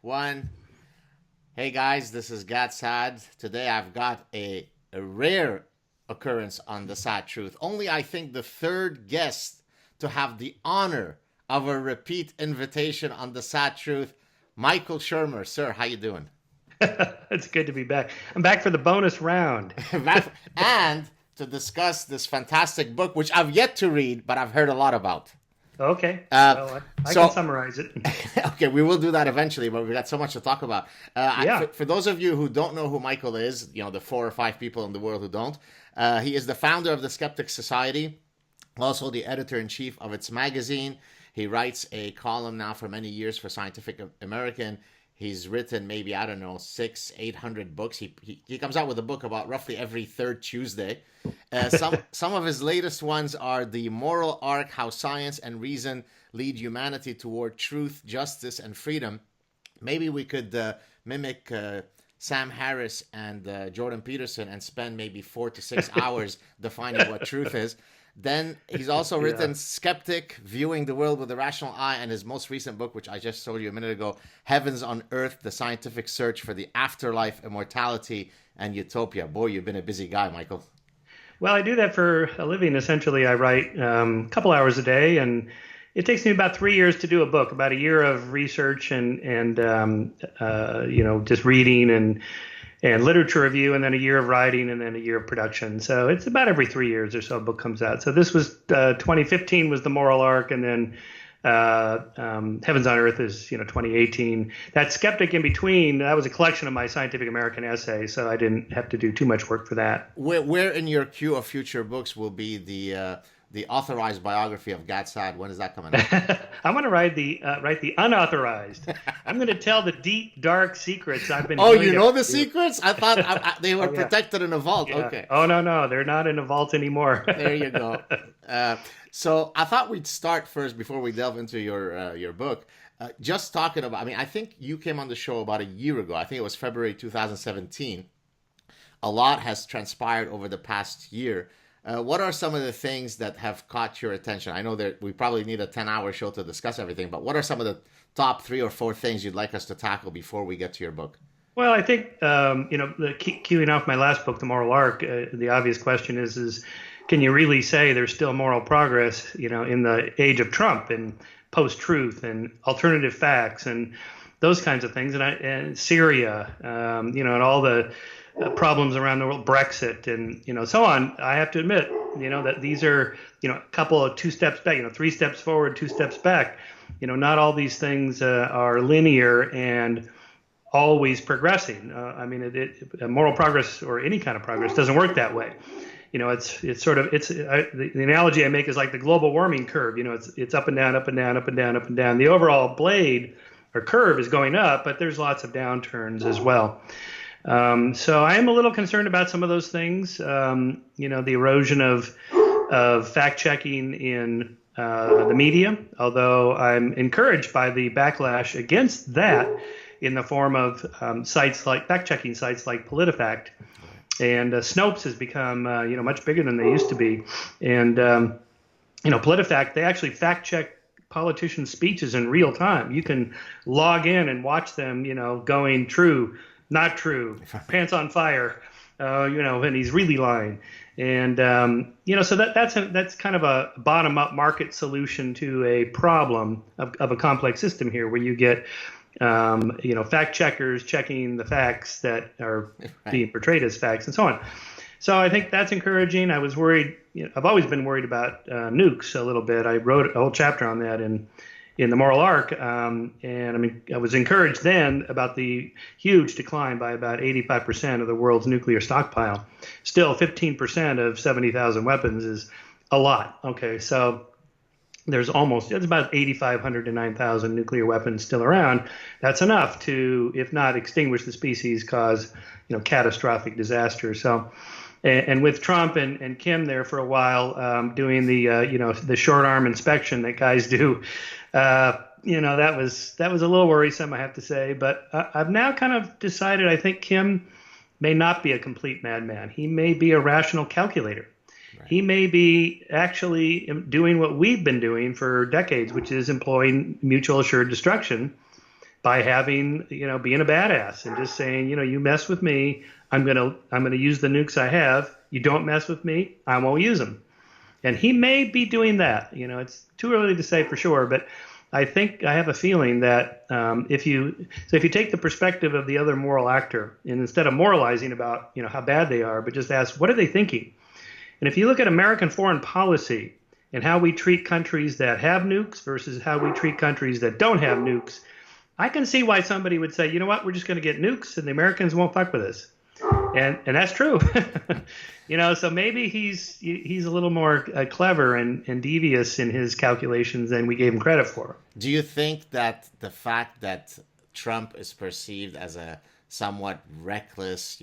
One. Hey guys, this is SAAD. Today I've got a rare occurrence on the SAAD Truth. Only I think the third guest to have the honor of a repeat invitation on the SAAD Truth. Michael Shermer. Sir, how you doing? It's good to be back. I'm back for the bonus round. And to discuss this fantastic book, which I've yet to read, but I've heard a lot about. Okay, well, I can summarize it. Okay, we will do that eventually, but we've got so much to talk about. For those of you who don't know who Michael is, the 4 or 5 people in the world who don't, he is the founder of the Skeptic Society, also the editor-in-chief of its magazine. He writes a column now for many years for Scientific American. He's written maybe, 600-800 books. He comes out with a book about roughly every third Tuesday. Some of his latest ones are The Moral Arc, How Science and Reason Lead Humanity Toward Truth, Justice, and Freedom. Maybe we could mimic Sam Harris and Jordan Peterson and spend maybe 4 to 6 hours defining what truth is. Then he's also written Skeptic, Viewing the World with a Rational Eye, and his most recent book, which I just told you a minute ago, Heavens on Earth, The Scientific Search for the Afterlife, Immortality, and Utopia. Boy, you've been a busy guy, Michael. Well, I do that for a living. Essentially, I write a couple hours a day, and it takes me about 3 years to do a book, about a year of research and just reading and literature review, and then a year of writing, and then a year of production. So it's about every 3 years or so a book comes out. So this was 2015 was The Moral Arc, and then Heavens on Earth is 2018. That Skeptic in between, that was a collection of my Scientific American essays, so I didn't have to do too much work for that. Where in your queue of future books will be the authorized biography of SAAD? When is that coming out? I'm going to write the unauthorized. I'm going to tell the deep, dark secrets I've been. Oh, you know the secrets? I thought they were protected in a vault. Yeah. Okay. Oh no, they're not in a vault anymore. There you go. So I thought we'd start first before we delve into your book. Just talking about. I think you came on the show about a year ago. I think it was February 2017. A lot has transpired over the past year. What are some of the things that have caught your attention? I know that we probably need a 10-hour show to discuss everything, but what are some of the top 3 or 4 things you'd like us to tackle before we get to your book? Well, I think, queuing off my last book, The Moral Arc, the obvious question is can you really say there's still moral progress, in the age of Trump and post-truth and alternative facts and those kinds of things, and Syria, and all the problems around the world, Brexit, and so on. I have to admit, that these are, a couple of 2 steps back, 3 steps forward, 2 steps back. Not all these things are linear and always progressing. Moral progress or any kind of progress doesn't work that way. The analogy I make is like the global warming curve. It's up and down, up and down, up and down, up and down. The overall blade or curve is going up, but there's lots of downturns as well. So I am a little concerned about some of those things. The erosion of fact-checking in the media, although I'm encouraged by the backlash against that in the form of fact-checking sites like PolitiFact. And Snopes has become, much bigger than they used to be. And, PolitiFact, they actually fact-check politicians' speeches in real time. You can log in and watch them, going true, not true, pants on fire, and he's really lying. And, so that's kind of a bottom-up market solution to a problem of a complex system here where you get, fact checkers checking the facts that are being portrayed as facts and so on. So I think that's encouraging. I was worried. I've always been worried about nukes a little bit. I wrote a whole chapter on that in The Moral Arc. And I was encouraged then about the huge decline by about 85% of the world's nuclear stockpile. Still 15% of 70,000 weapons is a lot. Okay, so it's about 8,500 to 9,000 nuclear weapons still around. That's enough to, if not extinguish the species, cause, catastrophic disaster. So, and with Trump and Kim there for a while, doing the short arm inspection that guys do, that was a little worrisome, I have to say. But I've now kind of decided I think Kim may not be a complete madman. He may be a rational calculator. He may be actually doing what we've been doing for decades, which is employing mutual assured destruction by having, being a badass and just saying, you mess with me, I'm gonna use the nukes I have. You don't mess with me, I won't use them. And he may be doing that. It's too early to say for sure, but I think I have a feeling that if you take the perspective of the other moral actor, and instead of moralizing about how bad they are, but just ask, what are they thinking? And if you look at American foreign policy and how we treat countries that have nukes versus how we treat countries that don't have nukes, I can see why somebody would say, you know what, we're just going to get nukes and the Americans won't fuck with us. And that's true. So maybe he's a little more clever and devious in his calculations than we gave him credit for. Do you think that the fact that Trump is perceived as a somewhat reckless,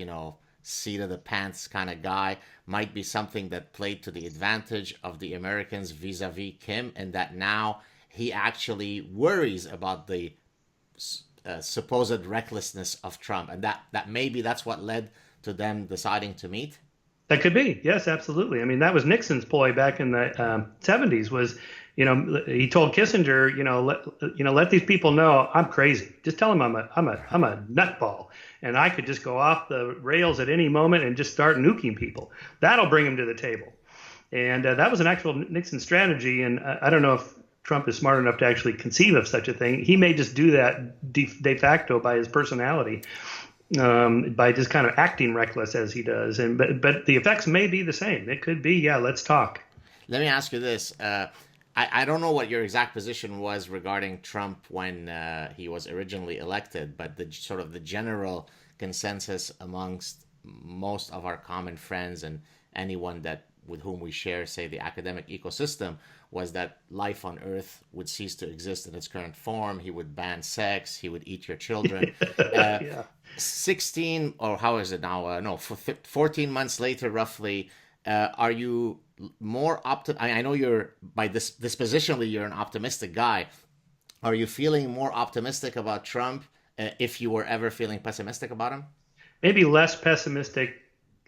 seat of the pants kind of guy might be something that played to the advantage of the Americans vis-a-vis Kim, and that now he actually worries about the supposed recklessness of Trump, and that maybe that's what led to them deciding to meet? That could be. Yes, absolutely. I mean, that was Nixon's ploy back in the 70s was, he told Kissinger, let these people know I'm crazy. Just tell them I'm a nutball, and I could just go off the rails at any moment and just start nuking people. That'll bring them to the table. And that was an actual Nixon strategy. And I don't know if Trump is smart enough to actually conceive of such a thing. He may just do that de facto by his personality, by just kind of acting reckless as he does. But the effects may be the same. It could be, let's talk. Let me ask you this. I don't know what your exact position was regarding Trump when he was originally elected, but the general consensus amongst most of our common friends and anyone with whom we share, say, the academic ecosystem, was that life on Earth would cease to exist in its current form. He would ban sex. He would eat your children. 16, or how is it now? 14 months later, roughly, are you more I know you're, by dispositionally, you're an optimistic guy. Are you feeling more optimistic about Trump if you were ever feeling pessimistic about him? Maybe less pessimistic.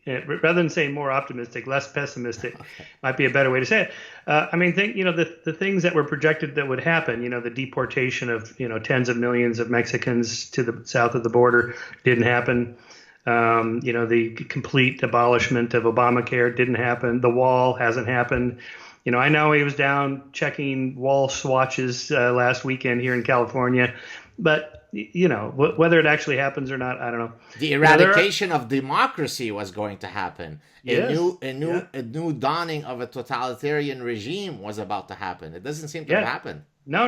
Rather than saying more optimistic, less pessimistic might be a better way to say it. The things that were projected that would happen, the deportation of, tens of millions of Mexicans to the south of the border didn't happen. The complete abolishment of Obamacare didn't happen. The wall hasn't happened. I know he was down checking wall swatches last weekend here in California, but whether it actually happens or not, I don't know. The eradication of democracy was going to happen. A new dawning of a totalitarian regime was about to happen. It doesn't seem to have happened. No.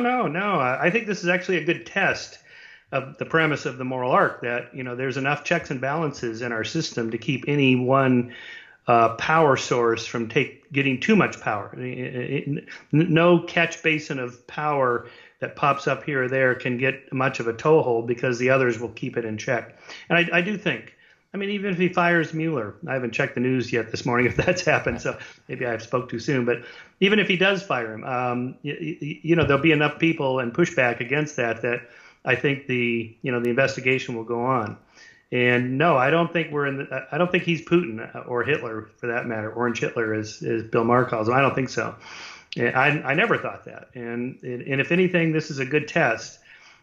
I think this is actually a good test of the premise of the moral arc, that there's enough checks and balances in our system to keep any one power source from getting too much power. No catch basin of power that pops up here or there can get much of a toehold, because the others will keep it in check. And I do think, even if he fires Mueller, I haven't checked the news yet this morning if that's happened, so maybe I spoke too soon, but even if he does fire him, there'll be enough people and pushback against that I think the investigation will go on. And no, I don't think I don't think he's Putin or Hitler, for that matter, Orange Hitler, as Bill Maher calls him. I don't think so. I never thought that. And if anything, this is a good test.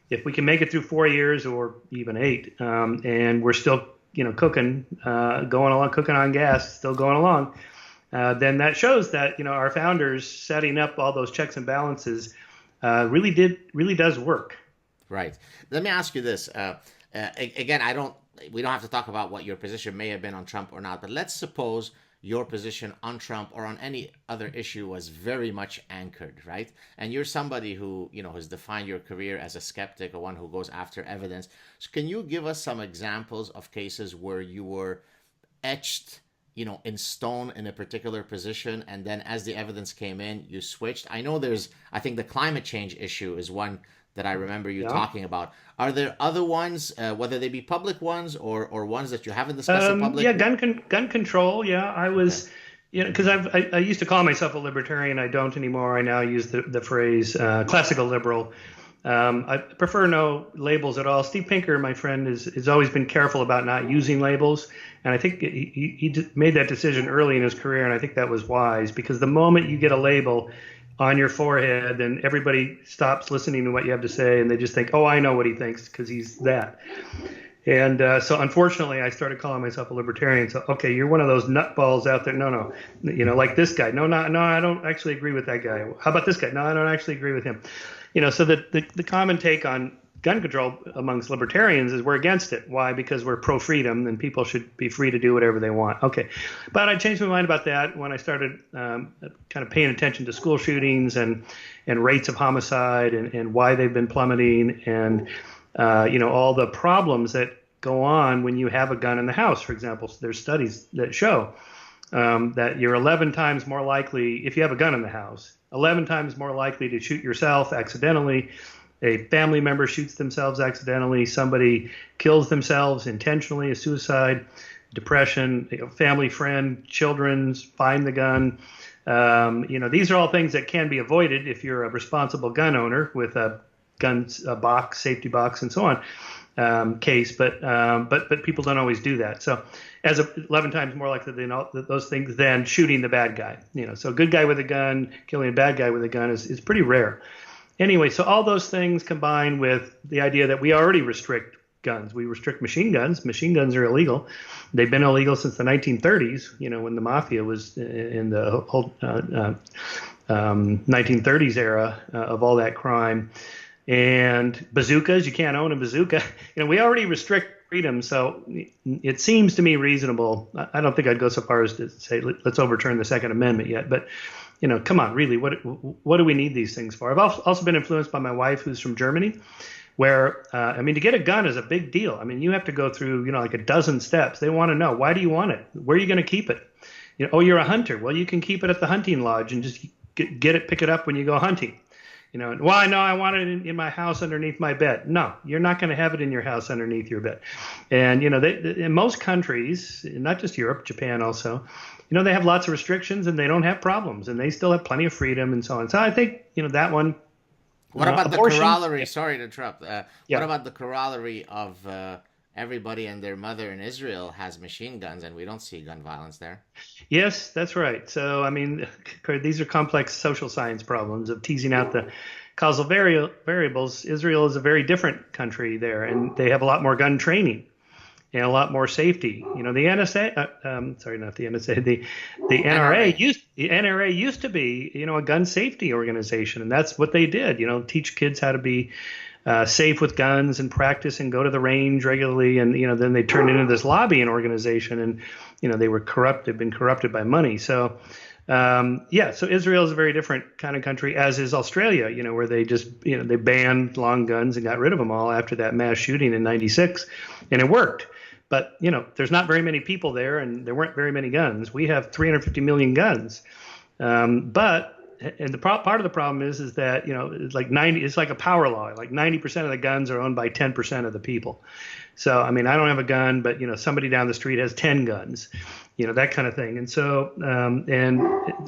If we can make it through 4 years or even 8, and we're still, cooking, going along, cooking on gas, still going along, then that shows that, our founders setting up all those checks and balances really does work. Right. Let me ask you this. Again, we don't have to talk about what your position may have been on Trump or not, but let's suppose your position on Trump or on any other issue was very much anchored, right? And you're somebody who, has defined your career as a skeptic, or one who goes after evidence. So can you give us some examples of cases where you were etched, in stone in a particular position, and then as the evidence came in, you switched? I think the climate change issue is one that I remember you talking about. Are there other ones, whether they be public ones or ones that you haven't discussed in public? Yeah, gun control. Yeah, I was, because I used to call myself a libertarian. I don't anymore. I now use the phrase classical liberal. I prefer no labels at all. Steve Pinker, my friend, has always been careful about not using labels. And I think he made that decision early in his career, and I think that was wise, because the moment you get a label, on your forehead, then everybody stops listening to what you have to say, and they just think, oh, I know what he thinks because he's that. And so unfortunately, I started calling myself a libertarian. So, okay, you're one of those nutballs out there. No, like this guy. No, I don't actually agree with that guy. How about this guy? No, I don't actually agree with him. So the common take on gun control amongst libertarians is we're against it. Why? Because we're pro-freedom and people should be free to do whatever they want. Okay. But I changed my mind about that when I started kind of paying attention to school shootings and rates of homicide and why they've been plummeting and, all the problems that go on when you have a gun in the house. For example, there's studies that show that you're 11 times more likely, if you have a gun in the house, 11 times more likely to shoot yourself accidentally. A family member shoots themselves accidentally. Somebody kills themselves intentionally, a suicide, depression, family friend, children find the gun. These are all things that can be avoided if you're a responsible gun owner with a box, safety box, and so on case. But people don't always do that. So as 11 times more likely than those things than shooting the bad guy. So a good guy with a gun, killing a bad guy with a gun is pretty rare. Anyway, so all those things combined with the idea that we already restrict guns. We restrict machine guns. Machine guns are illegal. They've been illegal since the 1930s, when the mafia was in the whole 1930s era of all that crime. And bazookas, you can't own a bazooka. We already restrict freedom, so it seems to me reasonable. I don't think I'd go so far as to say let's overturn the Second Amendment yet, but come on, really, what do we need these things for? I've also been influenced by my wife, who's from Germany, where, to get a gun is a big deal. You have to go through, like a dozen steps. They want to know, why do you want it? Where are you going to keep it? You're a hunter. Well, you can keep it at the hunting lodge and just pick it up when you go hunting. Well, no, I want it in my house underneath my bed. No, you're not going to have it in your house underneath your bed. And, in most countries, not just Europe, Japan also, they have lots of restrictions and they don't have problems and they still have plenty of freedom and so on. So I think, that one. What about abortion? The corollary? Sorry to interrupt. What about the corollary of everybody and their mother in Israel has machine guns and we don't see gun violence there? Yes, that's right. So, these are complex social science problems of teasing out the causal variables. Israel is a very different country there and they have a lot more gun training. And a lot more safety. The NSA, not the NSA, the NRA used to be, a gun safety organization, and that's what they did. Teach kids how to be safe with guns and practice and go to the range regularly, and then they turned into this lobbying organization, and they were corrupt. They've been corrupted by money. So. So Israel is a very different kind of country, as is Australia, where they just, they banned long guns and got rid of them all after that mass shooting in '96, and it worked. But, there's not very many people there and there weren't very many guns. We have 350 million guns. Part of the problem is that, it's like a power law, like 90% of the guns are owned by 10% of the people. So, I don't have a gun, but, somebody down the street has 10 guns, that kind of thing. And so,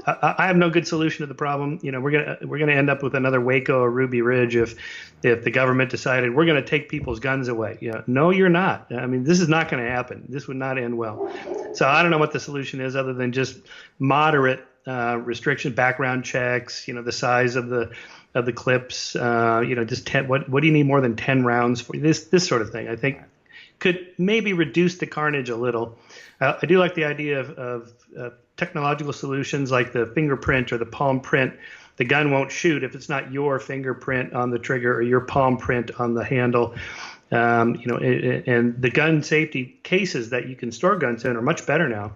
I have no good solution to the problem. We're going to end up with another Waco or Ruby Ridge if the government decided we're going to take people's guns away. No, you're not. This is not going to happen. This would not end well. So I don't know what the solution is other than just moderate restriction, background checks, the size of the clips, just 10, what do you need more than 10 rounds for? This sort of thing, I think, could maybe reduce the carnage a little. I do like the idea of technological solutions like the fingerprint or the palm print. The gun won't shoot if it's not your fingerprint on the trigger or your palm print on the handle. And the gun safety cases that you can store guns in are much better now.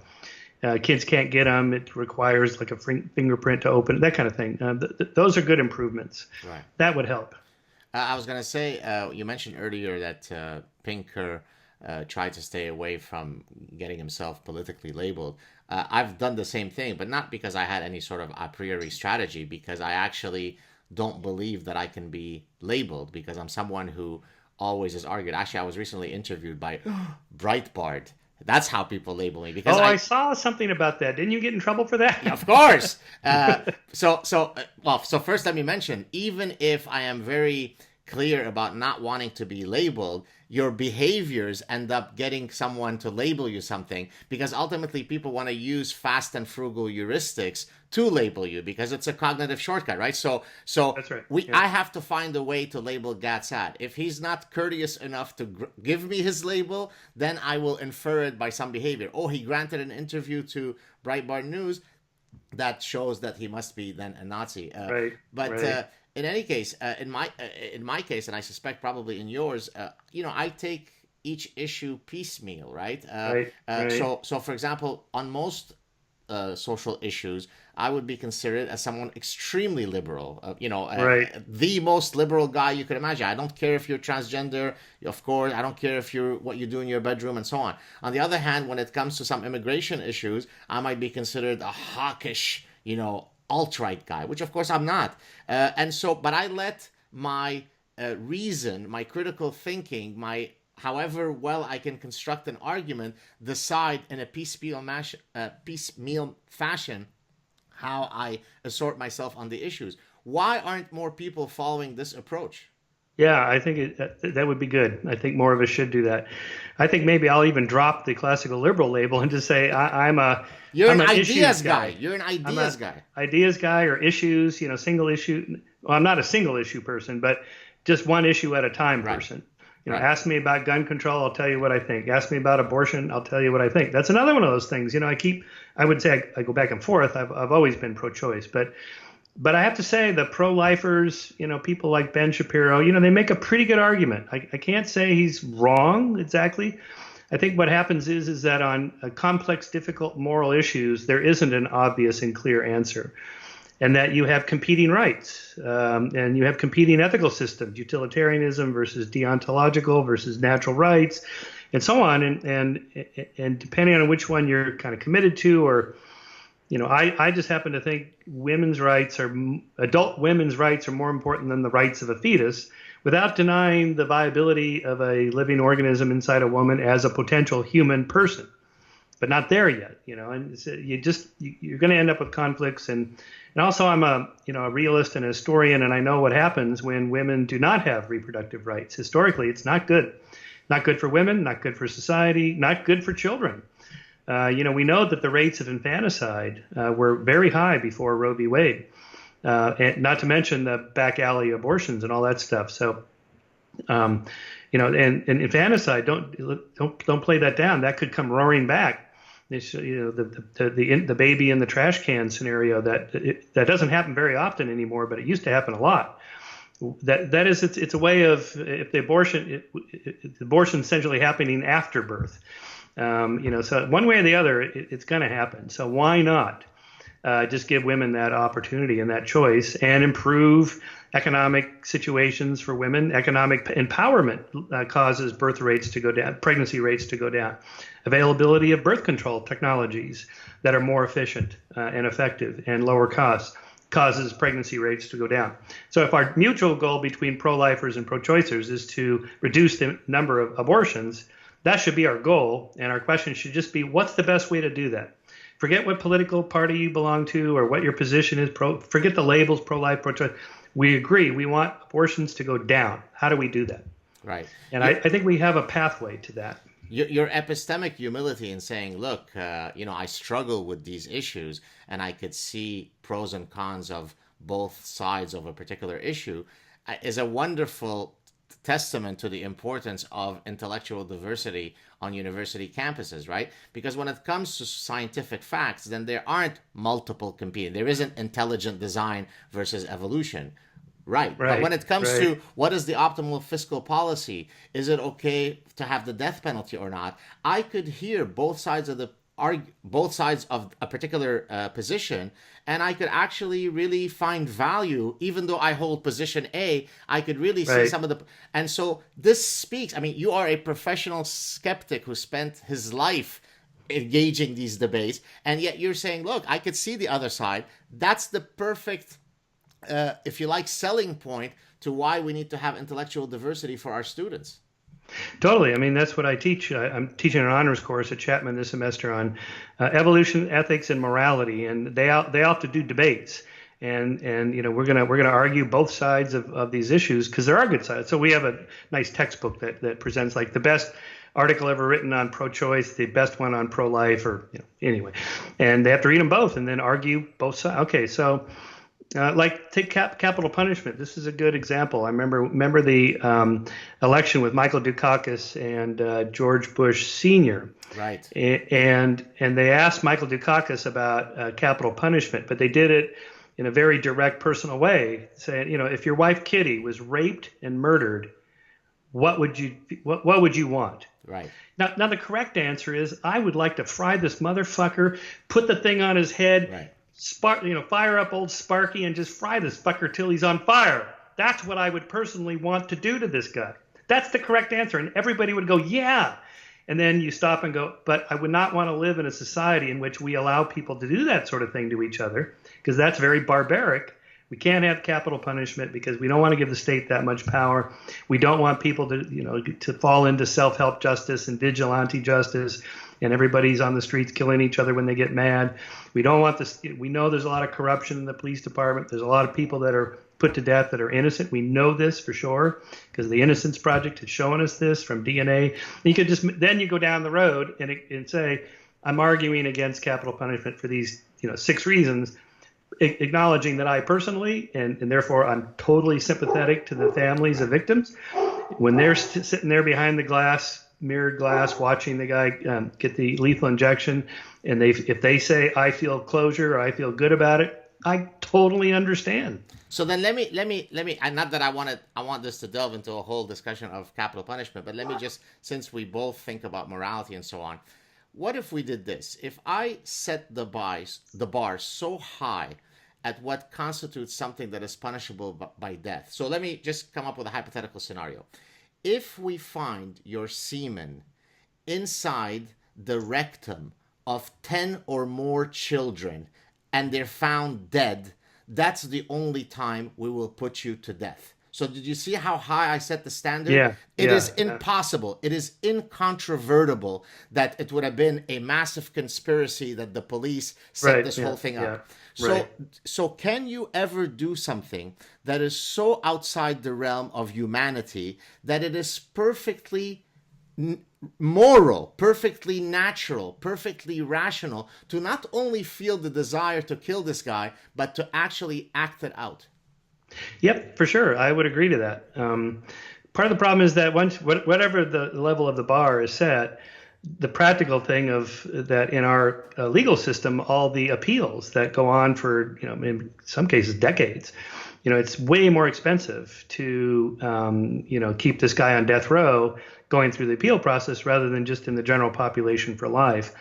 Kids can't get them. It requires like a fingerprint to open it, that kind of thing. Those are good improvements. Right. That would help. I was going to say, you mentioned earlier that Pinker tried to stay away from getting himself politically labeled. I've done the same thing, but not because I had any sort of a priori strategy, because I actually don't believe that I can be labeled, because I'm someone who always has argued. Actually, I was recently interviewed by Breitbart. That's how people label me. Because I saw something about that. Didn't you get in trouble for that? Yeah, of course. So first let me mention, even if I am very clear about not wanting to be labeled, your behaviors end up getting someone to label you something, because ultimately people want to use fast and frugal heuristics to label you because it's a cognitive shortcut, right? So that's right. I have to find a way to label SAAD. If he's not courteous enough to give me his label, then I will infer it by some behavior. Oh, he granted an interview to Breitbart News. That shows that he must be then a Nazi. But in any case, in my case, and I suspect probably in yours, I take each issue piecemeal, right? So for example, on most social issues, I would be considered as someone extremely liberal, the most liberal guy you could imagine. I don't care if you're transgender, of course. I don't care if what you do in your bedroom and so on. On the other hand, when it comes to some immigration issues, I might be considered a hawkish, alt-right guy, which of course I'm not. But I let my reason, my critical thinking, however well I can construct an argument, decide in a piecemeal fashion how I assort myself on the issues. Why aren't more people following this approach? Yeah, I think that would be good. I think more of us should do that. I think maybe I'll even drop the classical liberal label and just say You're an ideas guy. You're an ideas guy. Ideas guy or issues, single issue. Well, I'm not a single issue person, but just one issue at a time person. Ask me about gun control, I'll tell you what I think. Ask me about abortion, I'll tell you what I think. That's another one of those things. I would say I go back and forth. I've always been pro-choice, but I have to say the pro-lifers, people like Ben Shapiro, they make a pretty good argument. I can't say he's wrong exactly. I think what happens is that on complex, difficult moral issues, there isn't an obvious and clear answer. And that you have competing rights, and you have competing ethical systems, utilitarianism versus deontological versus natural rights, and so on. And depending on which one you're kind of committed to, or, I just happen to think adult women's rights are more important than the rights of a fetus, without denying the viability of a living organism inside a woman as a potential human person. But not there yet, and you're going to end up with conflicts. And also I'm a realist and a historian, and I know what happens when women do not have reproductive rights. Historically, it's not good. Not good for women, not good for society, not good for children. We know that the rates of infanticide were very high before Roe v. Wade, and not to mention the back alley abortions and all that stuff. So, and infanticide, don't play that down. That could come roaring back. The baby in the trash can scenario that doesn't happen very often anymore, but it used to happen a lot. That is, it's a way of, if the abortion essentially happening after birth. So one way or the other, it's going to happen. So why not just give women that opportunity and that choice and improve economic situations for women? Economic empowerment causes birth rates to go down, pregnancy rates to go down. Availability of birth control technologies that are more efficient and effective and lower cost causes pregnancy rates to go down. So if our mutual goal between pro-lifers and pro-choicers is to reduce the number of abortions, that should be our goal. And our question should just be, what's the best way to do that? Forget what political party you belong to or what your position is. Forget the labels, pro-life, pro-choice. We agree we want abortions to go down. How do we do that? Right. And I think we have a pathway to that. Your epistemic humility in saying, look, I struggle with these issues and I could see pros and cons of both sides of a particular issue is a wonderful testament to the importance of intellectual diversity on university campuses, right? Because when it comes to scientific facts, then there aren't multiple competing. There isn't intelligent design versus evolution. Right. But when it comes to what is the optimal fiscal policy, is it okay to have the death penalty or not? I could hear both sides of a particular position, and I could actually really find value, even though I hold position A. I could really see some of the, and so this speaks. I mean, you are a professional skeptic who spent his life engaging these debates, and yet you're saying, look, I could see the other side. That's the perfect, if you like, selling point to why we need to have intellectual diversity for our students. Totally. I mean, that's what I teach. I'm teaching an honors course at Chapman this semester on evolution, ethics, and morality, and they have to do debates. and we're gonna argue both sides of these issues, because there are good sides. So we have a nice textbook that presents like the best article ever written on pro-choice, the best one on pro-life, or anyway, and they have to read them both and then argue both sides. Okay, so like take capital punishment. This is a good example. I remember the election with Michael Dukakis and George Bush Sr. Right. And they asked Michael Dukakis about capital punishment, but they did it in a very direct, personal way, saying, if your wife Kitty was raped and murdered, what would you want? Right. Now the correct answer is, I would like to fry this motherfucker, put the thing on his head, right. Fire up old Sparky and just fry this fucker till he's on fire. That's what I would personally want to do to this guy. That's the correct answer, and everybody would go, yeah. And then you stop and go, but I would not want to live in a society in which we allow people to do that sort of thing to each other, because that's very barbaric. We can't have capital punishment because we don't want to give the state that much power. We don't want people to fall into self-help justice and vigilante justice, and everybody's on the streets killing each other when they get mad. We don't want this. We know there's a lot of corruption in the police department. There's a lot of people that are put to death that are innocent. We know this for sure because the Innocence Project has shown us this from DNA. You could then you go down the road and say, I'm arguing against capital punishment for these 6 reasons, acknowledging that I personally and therefore I'm totally sympathetic to the families of victims when they're sitting there behind the mirrored glass, watching the guy get the lethal injection, and if they say I feel closure or I feel good about it, I totally understand. So then let me, not that I want this to delve into a whole discussion of capital punishment, but let me just, since we both think about morality and so on, what if we did this? If I set the bar so high at what constitutes something that is punishable by death. So let me just come up with a hypothetical scenario. If we find your semen inside the rectum of 10 or more children and they're found dead, that's the only time we will put you to death. So did you see how high I set the standard? Yeah. It is impossible. It is incontrovertible that it would have been a massive conspiracy that the police set this whole thing up. So can you ever do something that is so outside the realm of humanity that it is perfectly moral, perfectly natural, perfectly rational to not only feel the desire to kill this guy, but to actually act it out? Yep, for sure. I would agree to that. Part of the problem is that whatever the level of the bar is set, the practical thing of that in our legal system, all the appeals that go on for, in some cases decades, it's way more expensive to, keep this guy on death row going through the appeal process rather than just in the general population for life.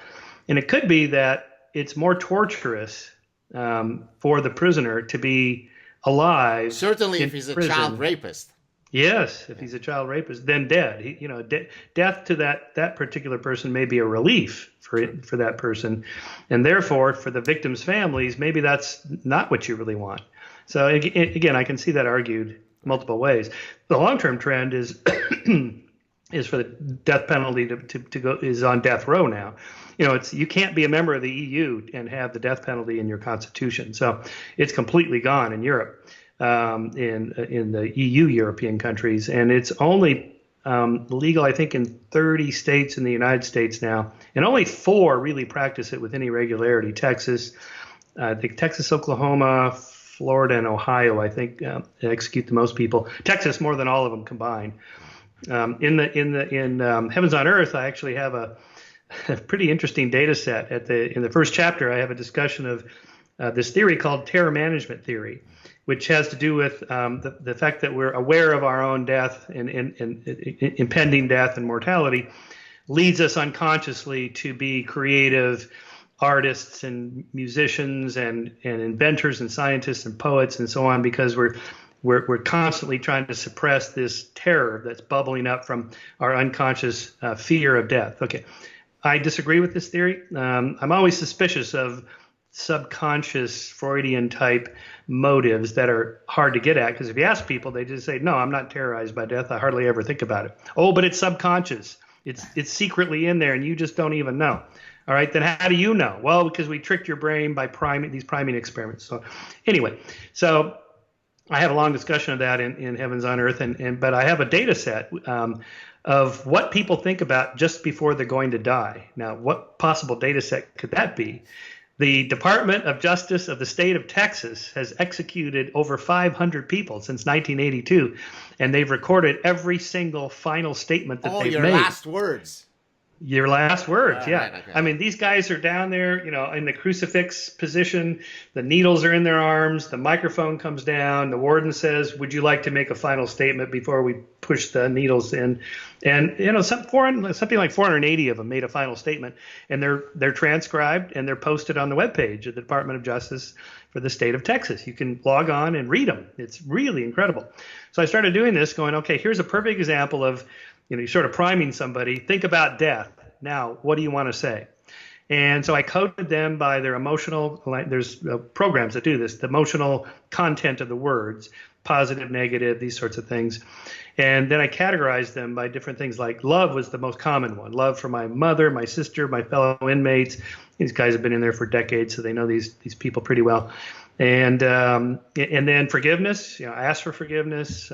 And it could be that it's more torturous for the prisoner to be alive. Certainly if he's a child rapist. Yes, if he's a child rapist, then dead. Death to that particular person may be a relief for that person, and therefore for the victims' families, maybe that's not what you really want. So again, I can see that argued multiple ways. The long-term trend is is for the death penalty to go is on death row now. You can't be a member of the EU and have the death penalty in your constitution. So it's completely gone in Europe. In the EU European countries, and it's only legal, I think, in 30 states in the United States now, and only 4 really practice it with any regularity. Texas, I think Texas, Oklahoma, Florida, and Ohio, I think, execute the most people. Texas more than all of them combined. In Heavens on Earth, I actually have a pretty interesting data set. In the first chapter, I have a discussion of this theory called terror management theory, which has to do with the fact that we're aware of our own death and impending death and mortality leads us unconsciously to be creative artists and musicians and inventors and scientists and poets and so on, because we're constantly trying to suppress this terror that's bubbling up from our unconscious fear of death. Okay, I disagree with this theory. I'm always suspicious of subconscious Freudian type motives that are hard to get at, because if you ask people, they just say, no, I'm not terrorized by death. I hardly ever think about it. Oh, but it's subconscious. It's secretly in there and you just don't even know. All right, then how do you know? Well, because we tricked your brain by these priming experiments. So anyway, so I have a long discussion of that in Heavens on Earth, but I have a data set of what people think about just before they're going to die. Now, what possible data set could that be? The Department of Justice of the state of Texas has executed over 500 people since 1982, and they've recorded every single final statement that they've made. Oh, your last words. Your last words, yeah. Right, okay. I mean, these guys are down there, in the crucifix position. The needles are in their arms. The microphone comes down. The warden says, "Would you like to make a final statement before we push the needles in?" And something like 480 of them made a final statement, and they're transcribed and they're posted on the webpage of the Department of Justice for the state of Texas. You can log on and read them. It's really incredible. So I started doing this, going, okay, here's a perfect example of you're sort of priming somebody. Think about death. Now, what do you want to say? And so I coded them by their emotional, there's programs that do this, the emotional content of the words, positive, negative, these sorts of things. And then I categorized them by different things, like love was the most common one. Love for my mother, my sister, my fellow inmates. These guys have been in there for decades, so they know these people pretty well. And then forgiveness, I asked for forgiveness.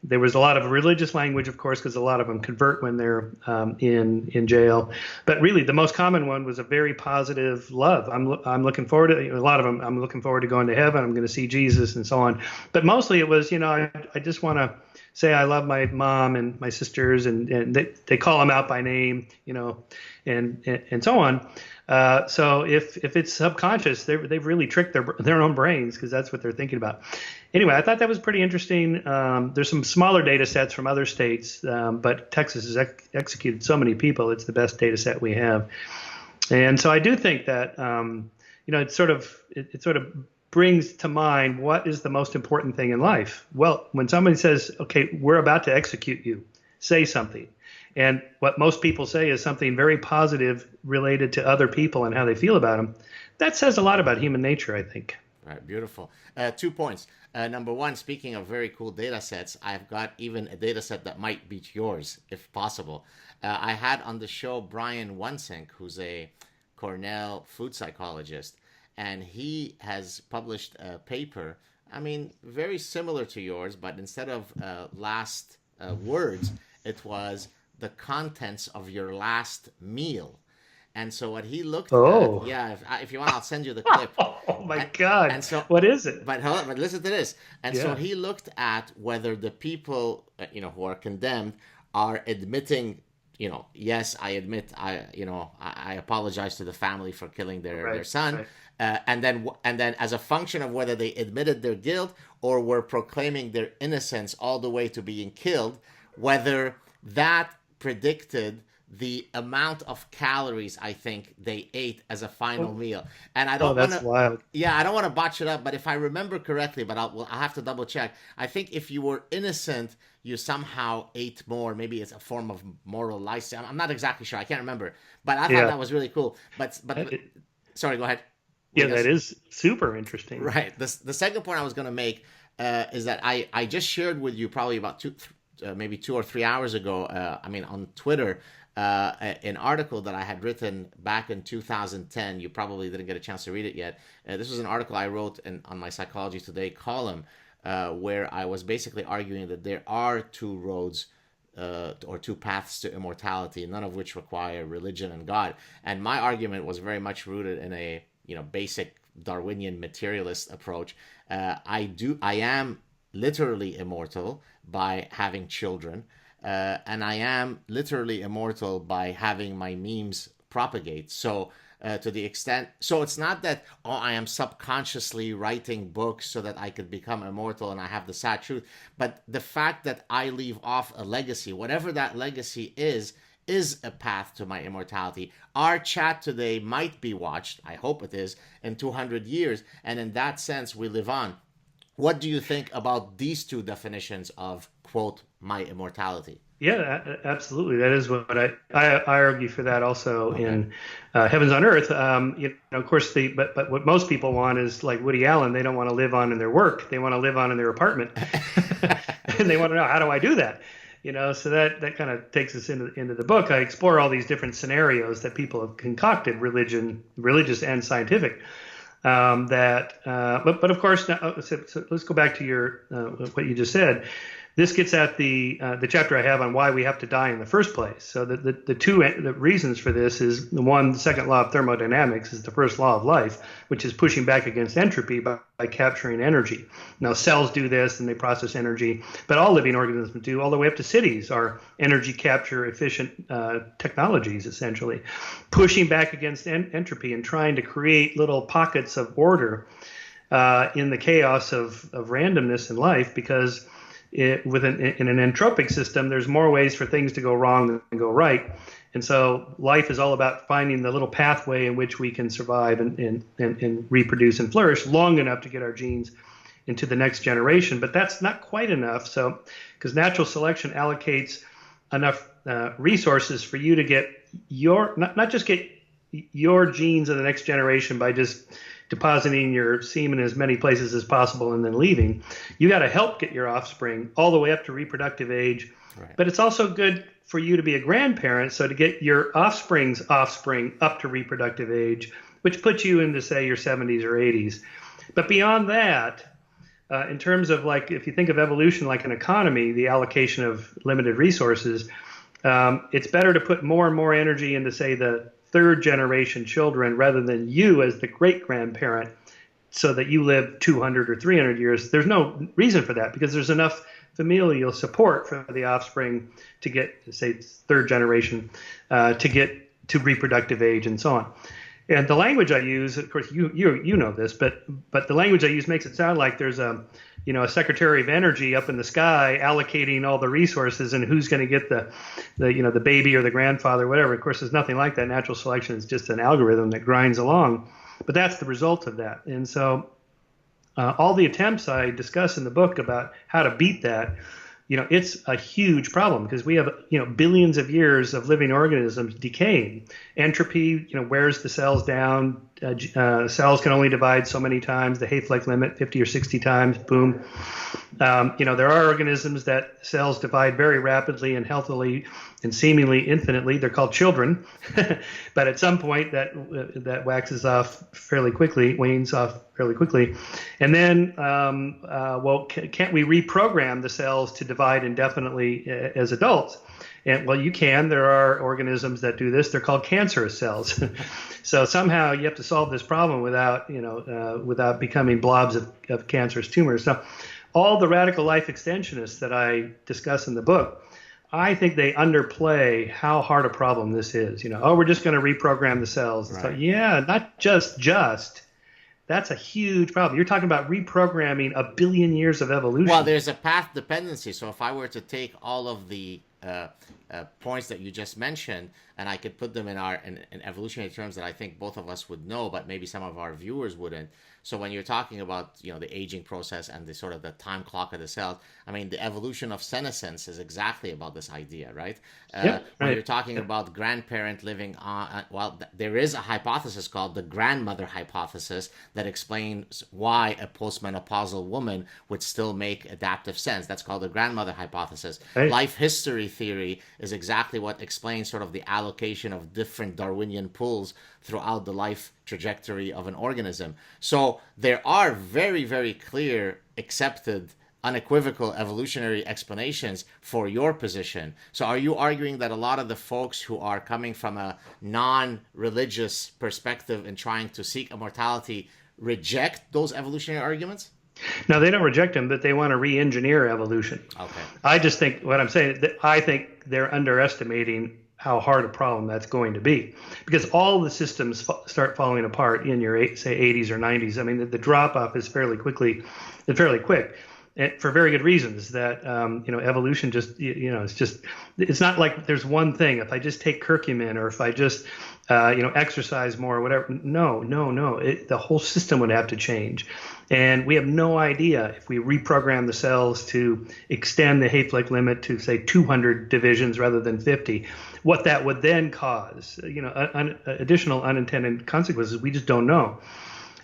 There was a lot of religious language, of course, because a lot of them convert when they're in jail. But really, the most common one was a very positive love. I'm looking forward to a lot of them. I'm looking forward to going to heaven. I'm going to see Jesus and so on. But mostly it was, I just want to say I love my mom and my sisters, and they call them out by name, and so on. So if it's subconscious, they've really tricked their own brains, because that's what they're thinking about. Anyway, I thought that was pretty interesting. There's some smaller data sets from other states, but Texas has executed so many people. It's the best data set we have. And so I do think that, it sort of brings to mind what is the most important thing in life. Well, when somebody says, okay, we're about to execute you, say something. And what most people say is something very positive related to other people and how they feel about them. That says a lot about human nature, I think. All right, beautiful. 2 points. Number one, speaking of very cool data sets, I've got even a data set that might beat yours, if possible. I had on the show Brian Wansink, who's a Cornell food psychologist, and he has published a paper, very similar to yours, but instead of last words, it was the contents of your last meal. And so what he looked at, if you want, I'll send you the clip. Oh my God. And so, what is it? But hold on, but listen to this. And so he looked at whether the people, who are condemned are admitting, yes, I admit, I apologize to the family for killing their son. Right. And then as a function of whether they admitted their guilt or were proclaiming their innocence all the way to being killed, whether that predicted the amount of calories I think they ate as a final meal. And I don't that's wild. Yeah, I don't want to botch it up, but if I remember correctly, but I'll have to double check. I think if you were innocent, you somehow ate more. Maybe it's a form of moral license. I'm not exactly sure. I can't remember. But I thought that was really cool. But sorry, go ahead. Yeah, that is super interesting. Right. The second point I was going to make is that I just shared with you probably about maybe 2 or 3 hours ago, on Twitter, an article that I had written back in 2010. You probably didn't get a chance to read it yet. This was an article I wrote on my Psychology Today column, where I was basically arguing that there are 2 roads or 2 paths to immortality, none of which require religion and God. And my argument was very much rooted in a basic Darwinian materialist approach. I am literally immortal by having children, and I am literally immortal by having my memes propagate. So to the extent, so it's not that I am subconsciously writing books so that I could become immortal and I have the SAAD truth, but the fact that I leave off a legacy, whatever that legacy is a path to my immortality. Our chat today might be watched, I hope it is, in 200 years, and in that sense we live on. What do you think about these 2 definitions of, quote, my immortality? Yeah, absolutely. That is what I argue for that also in Heavens on Earth. Of course, but what most people want is like Woody Allen. They don't want to live on in their work. They want to live on in their apartment. And they want to know, how do I do that? So that kind of takes us into the book. I explore all these different scenarios that people have concocted, religious and scientific. But of course, now, so let's go back to your what you just said. This gets at the chapter I have on why we have to die in the first place. So the two reasons for this is the second law of thermodynamics is the first law of life, which is pushing back against entropy by capturing energy. Now cells do this and they process energy, but all living organisms do, all the way up to cities are energy capture efficient technologies, essentially, pushing back against entropy and trying to create little pockets of order in the chaos of randomness in life, because in an entropic system, there's more ways for things to go wrong than go right. And so life is all about finding the little pathway in which we can survive and reproduce and flourish long enough to get our genes into the next generation. But that's not quite enough. So, because natural selection allocates enough resources for you to get not just get your genes in the next generation by just depositing your semen in as many places as possible and then leaving. You got to help get your offspring all the way up to reproductive age. Right. But it's also good for you to be a grandparent, so to get your offspring's offspring up to reproductive age, which puts you into, say, your 70s or 80s. But beyond that, in terms of, like, if you think of evolution like an economy, the allocation of limited resources, it's better to put more and more energy into, say, the third generation children rather than you as the great grandparent, so that you live 200 or 300 years. There's no reason for that, because there's enough familial support for the offspring to get, say, third generation, to get to reproductive age and so on. And the language I use, of course, you know this, but the language I use makes it sound like there's a secretary of energy up in the sky allocating all the resources and who's going to get the baby or the grandfather, whatever. Of course, there's nothing like that. Natural selection is just an algorithm that grinds along, but that's the result of that. And so all the attempts I discuss in the book about how to beat that, it's a huge problem, because we have, billions of years of living organisms decaying. Entropy, wears the cells down. Cells can only divide so many times. The Hayflick limit, 50 or 60 times, boom. There are organisms that cells divide very rapidly and healthily and seemingly infinitely. They're called children. But at some point that waxes off fairly quickly, wanes off fairly quickly. And then, can't we reprogram the cells to divide indefinitely as adults? And well, you can. There are organisms that do this. They're called cancerous cells. So somehow you have to solve this problem without becoming blobs of cancerous tumors. So all the radical life extensionists that I discuss in the book, I think they underplay how hard a problem this is. We're just going to reprogram the cells. Right. So, yeah, not just. That's a huge problem. You're talking about reprogramming a billion years of evolution. Well, there's a path dependency. So if I were to take all of the points that you just mentioned, and I could put them in evolutionary terms that I think both of us would know, but maybe some of our viewers wouldn't. So when you're talking about, the aging process and the sort of the time clock of the cells, I mean, the evolution of senescence is exactly about this idea, right? When you're talking about grandparent living on, there is a hypothesis called the grandmother hypothesis that explains why a postmenopausal woman would still make adaptive sense. That's called the grandmother hypothesis. Right. Life history theory is exactly what explains sort of the allocation of different Darwinian pools throughout the life trajectory of an organism. So there are very, very clear, accepted, unequivocal evolutionary explanations for your position. So are you arguing that a lot of the folks who are coming from a non-religious perspective and trying to seek immortality reject those evolutionary arguments? No, they don't reject them, but they want to re-engineer evolution. Okay. I just think what I'm saying, I think they're underestimating how hard a problem that's going to be, because all the systems start falling apart in your, say, 80s or 90s. I mean, the drop-off is fairly quick, for very good reasons. That evolution just, it's not like there's one thing. If I just take curcumin, or if I just exercise more or whatever. No. The whole system would have to change. And we have no idea if we reprogram the cells to extend the Hayflick limit to, say, 200 divisions rather than 50, what that would then cause, additional unintended consequences. We just don't know.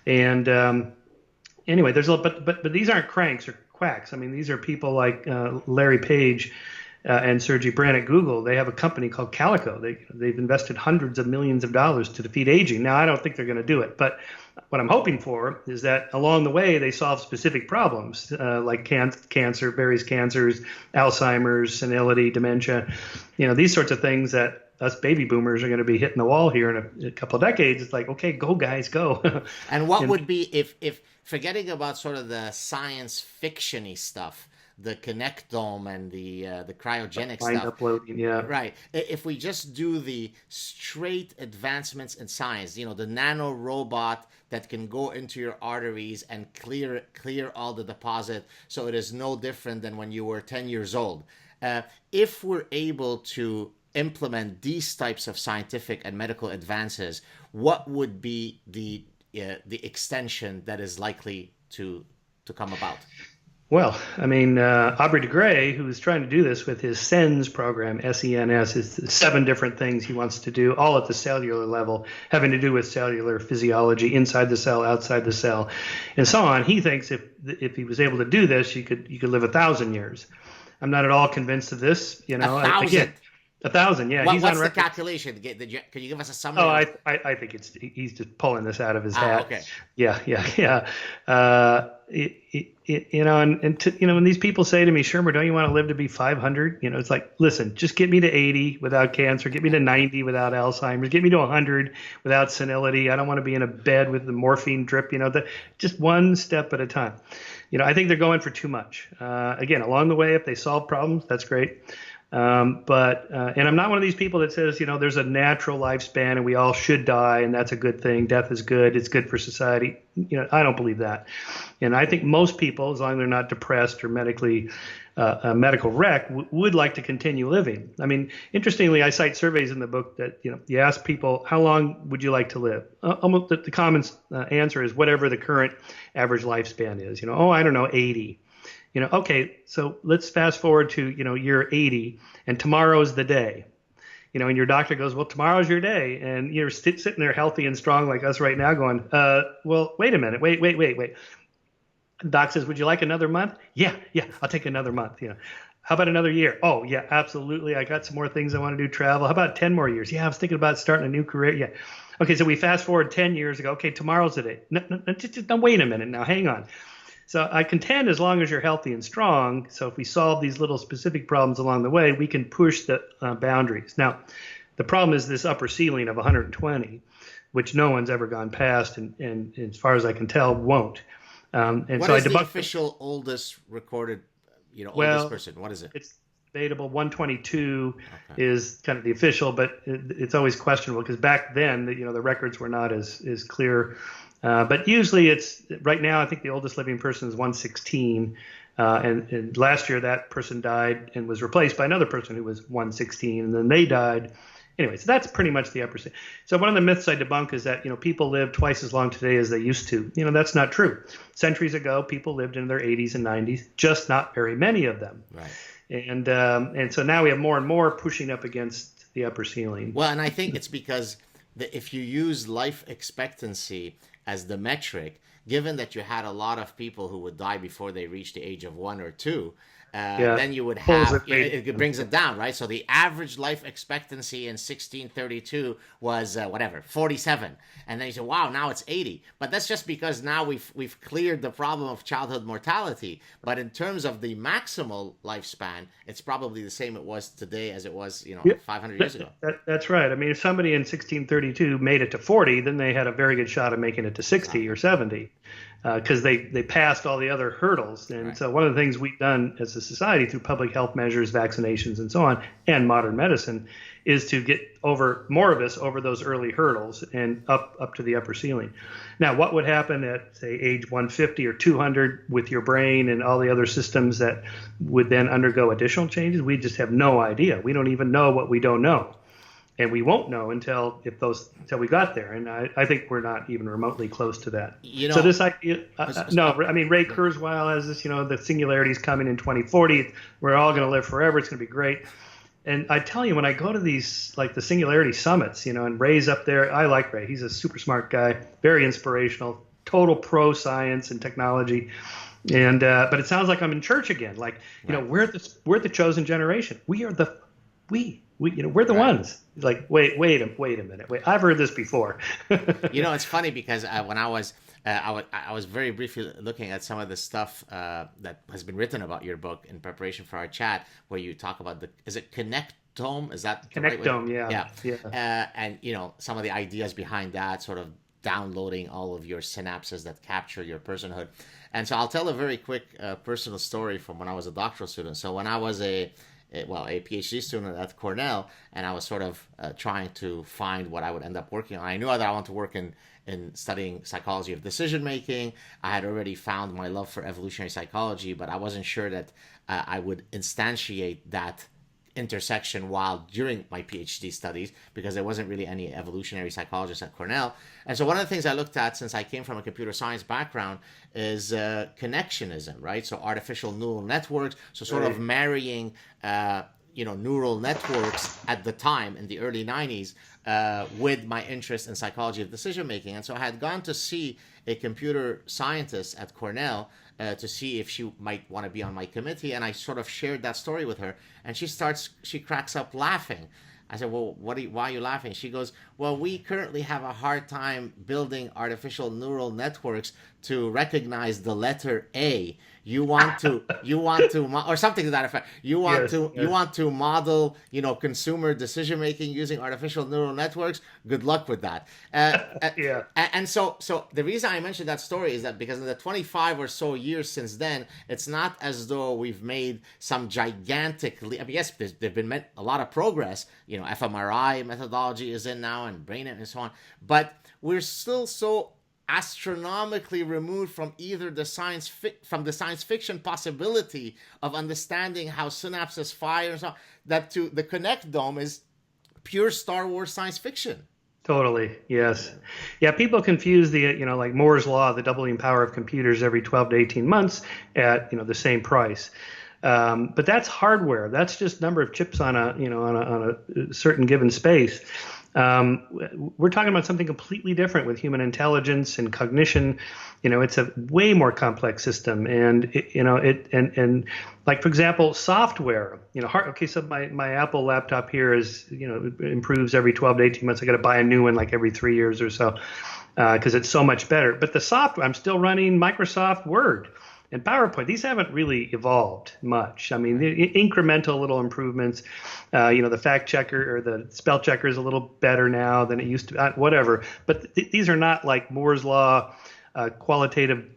And anyway, but these aren't cranks or quacks. I mean, these are people like Larry Page, and Sergey Brin at Google, they have a company called Calico. They've invested hundreds of millions of dollars to defeat aging. Now, I don't think they're going to do it, but what I'm hoping for is that along the way they solve specific problems like cancer, various cancers, Alzheimer's, senility, dementia, these sorts of things that us baby boomers are going to be hitting the wall here in a couple of decades. It's like, okay, go guys, go. And what would be if forgetting about sort of the science fiction-y stuff, the connectome and the cryogenic stuff. Uploading, yeah. Right. If we just do the straight advancements in science, the nano robot that can go into your arteries and clear all the deposit, so it is no different than when you were 10 years old. If we're able to implement these types of scientific and medical advances, what would be the extension that is likely to come about? Well, I mean, Aubrey de Grey, who is trying to do this with his SENS program, SENS, is 7 different things he wants to do, all at the cellular level, having to do with cellular physiology, inside the cell, outside the cell, and so on. He thinks if he was able to do this, you could live 1,000 years. I'm not at all convinced of this. 1,000? Again, 1,000, yeah. What's the calculation? Can you give us a summary? Oh, I think he's just pulling this out of his hat. Okay. Yeah. When these people say to me, Shermer, don't you want to live to be 500? It's like, listen, just get me to 80 without cancer, get me to 90 without Alzheimer's, get me to 100 without senility. I don't want to be in a bed with the morphine drip. Just one step at a time. I think they're going for too much. Again, along the way, if they solve problems, that's great. But I'm not one of these people that says, there's a natural lifespan and we all should die and that's a good thing. Death is good. It's good for society. I don't believe that. And I think most people, as long as they're not depressed or medically a medical wreck, would like to continue living. I mean, interestingly, I cite surveys in the book that, you ask people, how long would you like to live? Almost the common answer is whatever the current average lifespan is. I don't know, 80. Okay, so let's fast forward to, year 80 and tomorrow's the day, and your doctor goes, well, tomorrow's your day. And you're sitting there healthy and strong like us right now going, well, wait a minute, wait. Doc says, would you like another month? Yeah, I'll take another month. How about another year? Oh, yeah, absolutely. I got some more things I want to do, travel. How about 10 more years? Yeah, I was thinking about starting a new career. Yeah. Okay, so we fast forward 10 years ago. Okay, tomorrow's the day. No, wait a minute now, hang on. So I contend as long as you're healthy and strong, so if we solve these little specific problems along the way, we can push the boundaries. Now, the problem is this upper ceiling of 120, which no one's ever gone past, and as far as I can tell, won't. What is the official oldest recorded, oldest person? What is it? It's debatable. 122 is kind of the official, but it's always questionable because back then, the records were not as clear. But usually it's right now, I think the oldest living person is 116. And last year that person died and was replaced by another person who was 116, and then they died. Anyway, so that's pretty much the upper. So one of the myths I debunk is that, so live twice as long today as they used to. That's not true. Centuries ago, people lived in their 80s and 90s, just not very many of them. Right. And so now we have more and more pushing up against the upper ceiling. Well, and I think it's because if you use life expectancy as the metric, given that you had a lot of people who would die before they reached the age of 1 or 2, then you would have, it brings it down, right? So the average life expectancy in 1632 was 47. And then you say, wow, now it's 80. But that's just because now we've cleared the problem of childhood mortality. But in terms of the maximal lifespan, it's probably the same it was today as it was, 500 years ago. That's right. I mean, if somebody in 1632 made it to 40, then they had a very good shot of making it to 60 or 70. Because they passed all the other hurdles. And so one of the things we've done as a society through public health measures, vaccinations, and so on, and modern medicine, is to get more of us over those early hurdles and up to the upper ceiling. Now, what would happen at, say, age 150 or 200 with your brain and all the other systems that would then undergo additional changes? We just have no idea. We don't even know what we don't know. And we won't know until we got there, and I think we're not even remotely close to that. So this idea, Ray Kurzweil has this, the singularity's coming in 2040. We're all going to live forever. It's going to be great. And I tell you, when I go to these, like the Singularity Summits, and Ray's up there, I like Ray. He's a super smart guy, very inspirational, total pro science and technology. And but it sounds like I'm in church again. Like, we're the chosen generation. We are we're the ones. Like, wait a minute. I've heard this before. It's funny because when I was very briefly looking at some of the stuff that has been written about your book in preparation for our chat, where you talk about is it connectome? Is that connectome? Right yeah. And some of the ideas behind that, sort of downloading all of your synapses that capture your personhood. And so I'll tell a very quick personal story from when I was a doctoral student. So when I was a PhD student at Cornell, and I was sort of trying to find what I would end up working on. I knew that I wanted to work in studying psychology of decision making. I had already found my love for evolutionary psychology, but I wasn't sure that I would instantiate that intersection while during my PhD studies, because there wasn't really any evolutionary psychologists at Cornell. And so one of the things I looked at, since I came from a computer science background, is connectionism, right? So artificial neural networks, so sort of marrying neural networks at the time in the early 90s with my interest in psychology of decision making. And so I had gone to see a computer scientist at Cornell to see if she might want to be on my committee, and I sort of shared that story with her, and she cracks up laughing. I said, well, why are you laughing? She goes, well, we currently have a hard time building artificial neural networks to recognize the letter A. You want to, or something to that effect. You want to model, consumer decision making using artificial neural networks. Good luck with that. And so the reason I mentioned that story is that because in the 25 or so years since then, it's not as though we've made some gigantic. Yes, there's been a lot of progress. fMRI methodology is in now, and brain and so on. But we're still so astronomically removed from either the science fiction possibility of understanding how synapses fire and so on, that to the connectome is pure Star Wars science fiction. Totally. Yes. Yeah. People confuse the, like Moore's law, the doubling power of computers every 12 to 18 months at, the same price. But that's hardware. That's just number of chips on a certain given space. We're talking about something completely different with human intelligence and cognition. It's a way more complex system, and and like, for example, software. So my Apple laptop here is improves every 12 to 18 months. I got to buy a new one like every 3 years or so because it's so much better. But the software, I'm still running Microsoft Word and PowerPoint. These haven't really evolved much. I mean, the incremental little improvements. The fact checker or the spell checker is a little better now than it used to. Whatever. But these are not like Moore's law, qualitative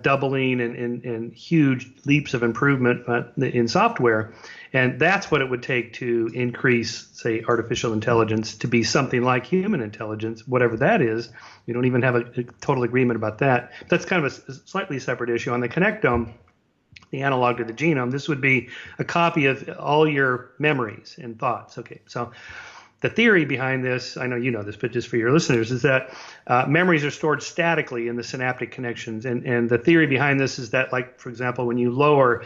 doubling and huge leaps of improvement in software. And that's what it would take to increase, say, artificial intelligence to be something like human intelligence, whatever that is. We don't even have a total agreement about that. That's kind of a slightly separate issue. On the connectome, the analog to the genome, this would be a copy of all your memories and thoughts. Okay, so the theory behind this, I know you know this, but just for your listeners, is that memories are stored statically in the synaptic connections. And the theory behind this is that, like, for example, when you lower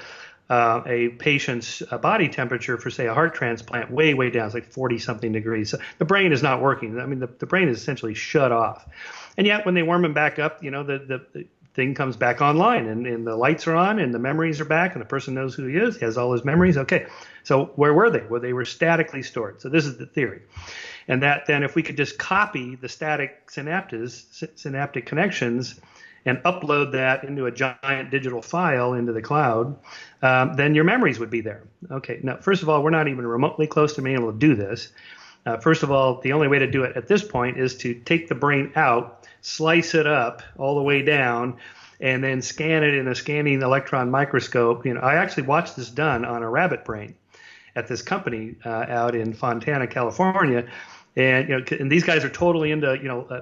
a patient's body temperature for, say, a heart transplant way down, it's like 40-something degrees. So the brain is not working. I mean, the brain is essentially shut off. And yet when they warm them back up, the thing comes back online and the lights are on and the memories are back and the person knows who he is. He has all his memories. Okay, so where were they? Well, they were statically stored. So this is the theory. And that then if we could just copy the static synaptic connections and upload that into a giant digital file into the cloud, then your memories would be there. Okay, now, first of all, we're not even remotely close to being able to do this. First of all, the only way to do it at this point is to take the brain out, slice it up all the way down, and then scan it in a scanning electron microscope. I actually watched this done on a rabbit brain at this company out in Fontana, California. And and these guys are totally into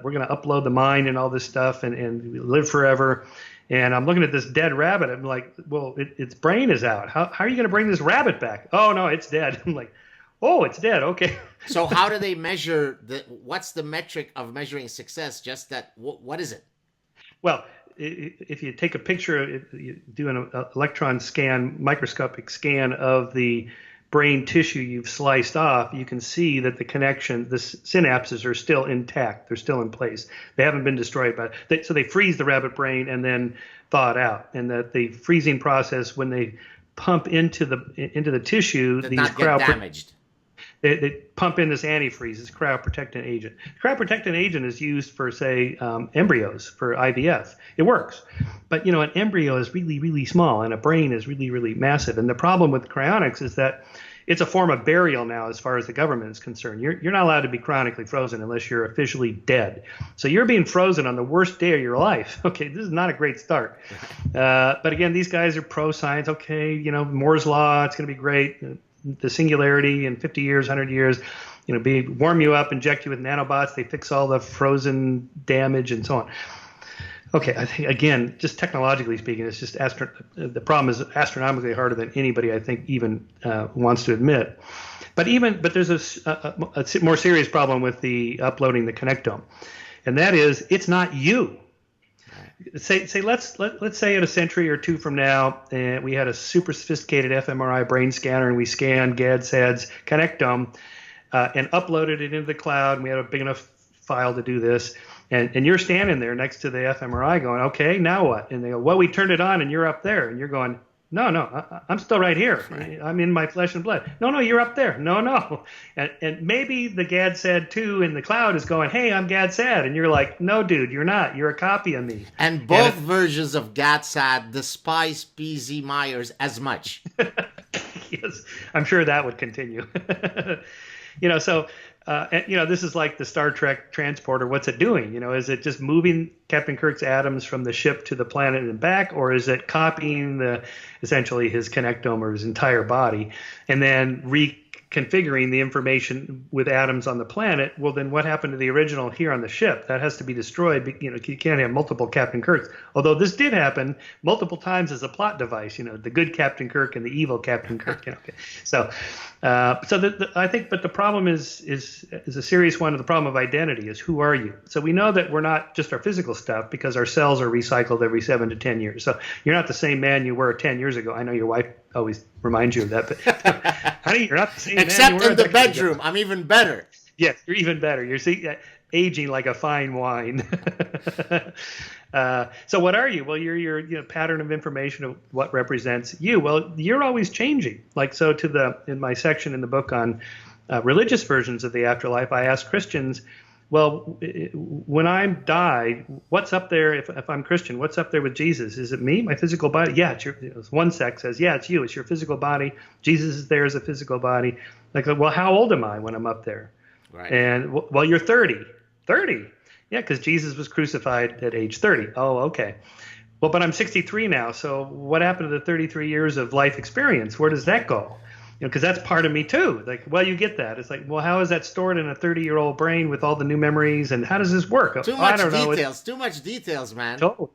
we're going to upload the mind and all this stuff and live forever. And I'm looking at this dead rabbit. I'm like, well, its brain is out. How are you going to bring this rabbit back? Oh no, it's dead. I'm like, oh, it's dead. Okay. So how do they measure what's the metric of measuring success? Just that, what is it? Well, if you take a picture, you do an electron scan, microscopic scan of the brain tissue you've sliced off, you can see that the synapses are still intact. They're still in place. They haven't been destroyed so they freeze the rabbit brain and then thaw it out. And that the freezing process, when they pump into the tissue, these damaged. They pump in this antifreeze, this cryoprotectant agent. Cryoprotectant agent is used for, say, embryos, for IVF. It works. But, an embryo is really, really small, and a brain is really, really massive. And the problem with cryonics is that it's a form of burial now as far as the government is concerned. You're not allowed to be chronically frozen unless you're officially dead. So you're being frozen on the worst day of your life. Okay, this is not a great start. But again, these guys are pro-science. Okay, Moore's Law, it's going to be great. The singularity in 50 years, 100 years, warm you up, inject you with nanobots. They fix all the frozen damage and so on. Okay, I think, again, just technologically speaking, it's just the problem is astronomically harder than anybody, I think, even wants to admit. But there's a more serious problem with the uploading the connectome, and that is it's not you. Let's say in a century or two from now, we had a super sophisticated fMRI brain scanner, and we scanned SAAD's connectome and uploaded it into the cloud, and we had a big enough file to do this. And you're standing there next to the fMRI going, okay, now what? And they go, well, we turned it on, and you're up there. And you're going, no, I'm still right here. Right. I'm in my flesh and blood. No, you're up there. No. And maybe the SAAD2 in the cloud is going, hey, I'm SAAD. And you're like, no, dude, you're not. You're a copy of me. And both versions of SAAD despise P.Z. Myers as much. Yes, I'm sure that would continue. This is like the Star Trek transporter. What's it doing? Is it just moving Captain Kirk's atoms from the ship to the planet and back, or is it copying essentially his connectome or his entire body and then reconfiguring the information with atoms on the planet? Well, then what happened to the original here on the ship? That has to be destroyed. You can't have multiple Captain Kirks. Although this did happen multiple times as a plot device. The good Captain Kirk and the evil Captain Kirk. So. I think, but the problem is a serious one. The problem of identity is, who are you? So we know that we're not just our physical stuff, because our cells are recycled every 7 to 10 years. So you're not the same man you were 10 years ago. I know your wife always reminds you of that, but honey, you're not the same except man you were in the bedroom. I'm even better. Yes, you're even better. You're aging like a fine wine. So what are you? Well, you're your pattern of information of what represents you. Well, you're always changing. In my section in the book on religious versions of the afterlife, I ask Christians, well, when I die, what's up there? If I'm Christian, what's up there with Jesus? Is it me, my physical body? Yeah, one sect says, yeah, it's you. It's your physical body. Jesus is there as a physical body. Well, how old am I when I'm up there? Right. And well, you're 30. 30. Yeah, because Jesus was crucified at age 30. Oh, okay. Well, but I'm 63 now. So what happened to the 33 years of life experience? Where does that go? Because that's part of me too. You get that. It's like, well, how is that stored in a 30-year-old brain with all the new memories? And how does this work? Too much details. Too much details, man. Totally.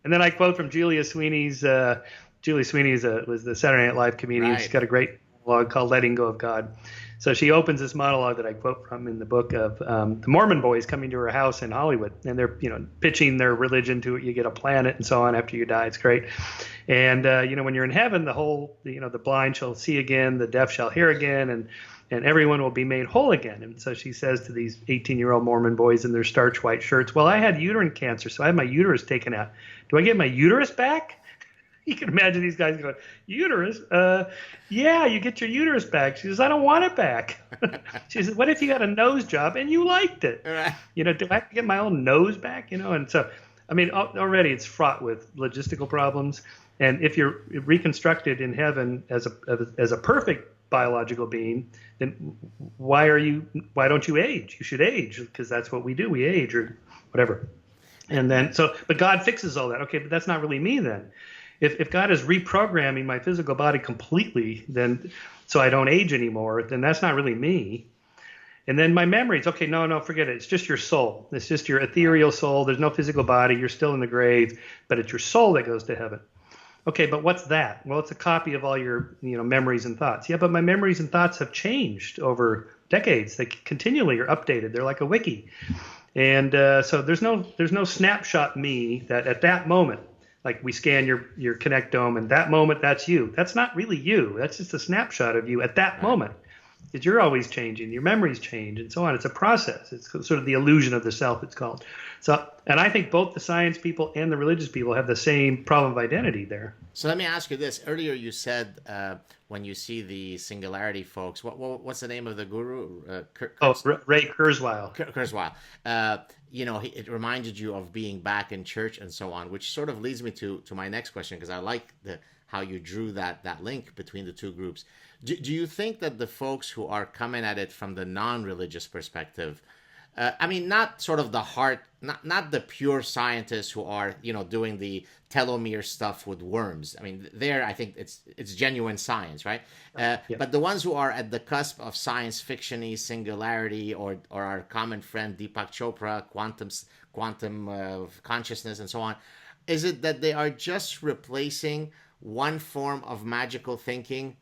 And then I quote from Julia Sweeney's. Julia Sweeney was the Saturday Night Live comedian. Right. She's got a great monologue called "Letting Go of God." So she opens this monologue that I quote from in the book of the Mormon boys coming to her house in Hollywood, and they're pitching their religion to it. You get a planet and so on after you die. It's great. And when you're in heaven, the blind shall see again, the deaf shall hear again, and everyone will be made whole again. And so she says to these 18-year-old Mormon boys in their starch white shirts, well, I had uterine cancer, so I had my uterus taken out. Do I get my uterus back? You can imagine these guys going, uterus? Yeah, you get your uterus back. She says, I don't want it back. She says, what if you got a nose job and you liked it? Right. Do I have to get my own nose back? And so, already it's fraught with logistical problems. And if you're reconstructed in heaven as a perfect biological being, then why don't you age? You should age, because that's what we do. We age or whatever. And then, but God fixes all that. Okay, but that's not really me then. If God is reprogramming my physical body completely, then so I don't age anymore, then that's not really me. And then my memories, okay, no, forget it. It's just your soul. It's just your ethereal soul. There's no physical body. You're still in the grave, but it's your soul that goes to heaven. Okay, but what's that? Well, it's a copy of all your memories and thoughts. Yeah, but my memories and thoughts have changed over decades. They continually are updated. They're like a wiki. And so there's no snapshot me that at that moment like we scan your connectome, and that moment, that's you. That's not really you. That's just a snapshot of you at that moment. Because you're always changing, your memories change, and so on. It's a process. It's sort of the illusion of the self, it's called. So, and I think both the science people and the religious people have the same problem of identity there. So let me ask you this. Earlier you said when you see the singularity folks, what's the name of the guru? Ray Kurzweil. Kurzweil. It reminded you of being back in church and so on, which sort of leads me to my next question, because I like how you drew that link between the two groups. Do you think that the folks who are coming at it from the non-religious perspective, not sort of the heart, not the pure scientists who are, doing the telomere stuff with worms. There, I think it's genuine science, right? But the ones who are at the cusp of science fiction-y singularity, or our common friend Deepak Chopra, quantum consciousness and so on, is it that they are just replacing one form of magical thinking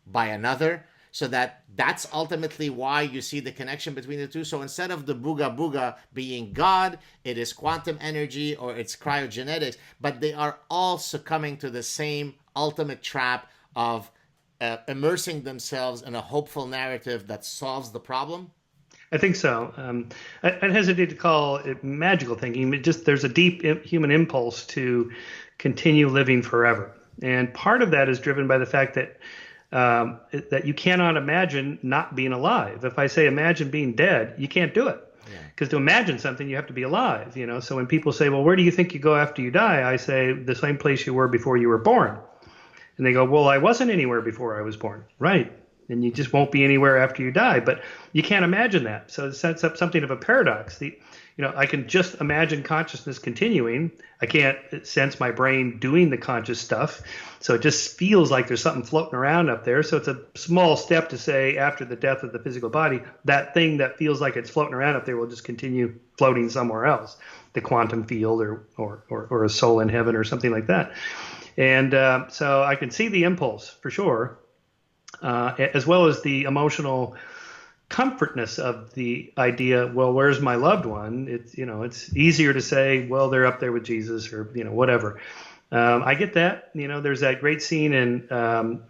by another, so that's ultimately why you see the connection between the two? So instead of the booga booga being God, it is quantum energy or it's cryogenetics, but they are all succumbing to the same ultimate trap of immersing themselves in a hopeful narrative that solves the problem? I think so. I hesitate to call it magical thinking. There's a deep human impulse to continue living forever. And part of that is driven by the fact that you cannot imagine not being alive. If I say imagine being dead, you can't do it. Because to imagine something, you have to be alive. So when people say, well, where do you think you go after you die? I say, the same place you were before you were born. And they go, well, I wasn't anywhere before I was born. Right. And you just won't be anywhere after you die. But you can't imagine that. So it sets up something of a paradox. I can just imagine consciousness continuing. I can't sense my brain doing the conscious stuff. So it just feels like there's something floating around up there. So it's a small step to say, after the death of the physical body, that thing that feels like it's floating around up there will just continue floating somewhere else, the quantum field or a soul in heaven or something like that. And so I can see the impulse for sure, as well as the emotional comfortness of the idea, well, where's my loved one? It's easier to say, well, they're up there with Jesus or, whatever. I get that. There's that great scene in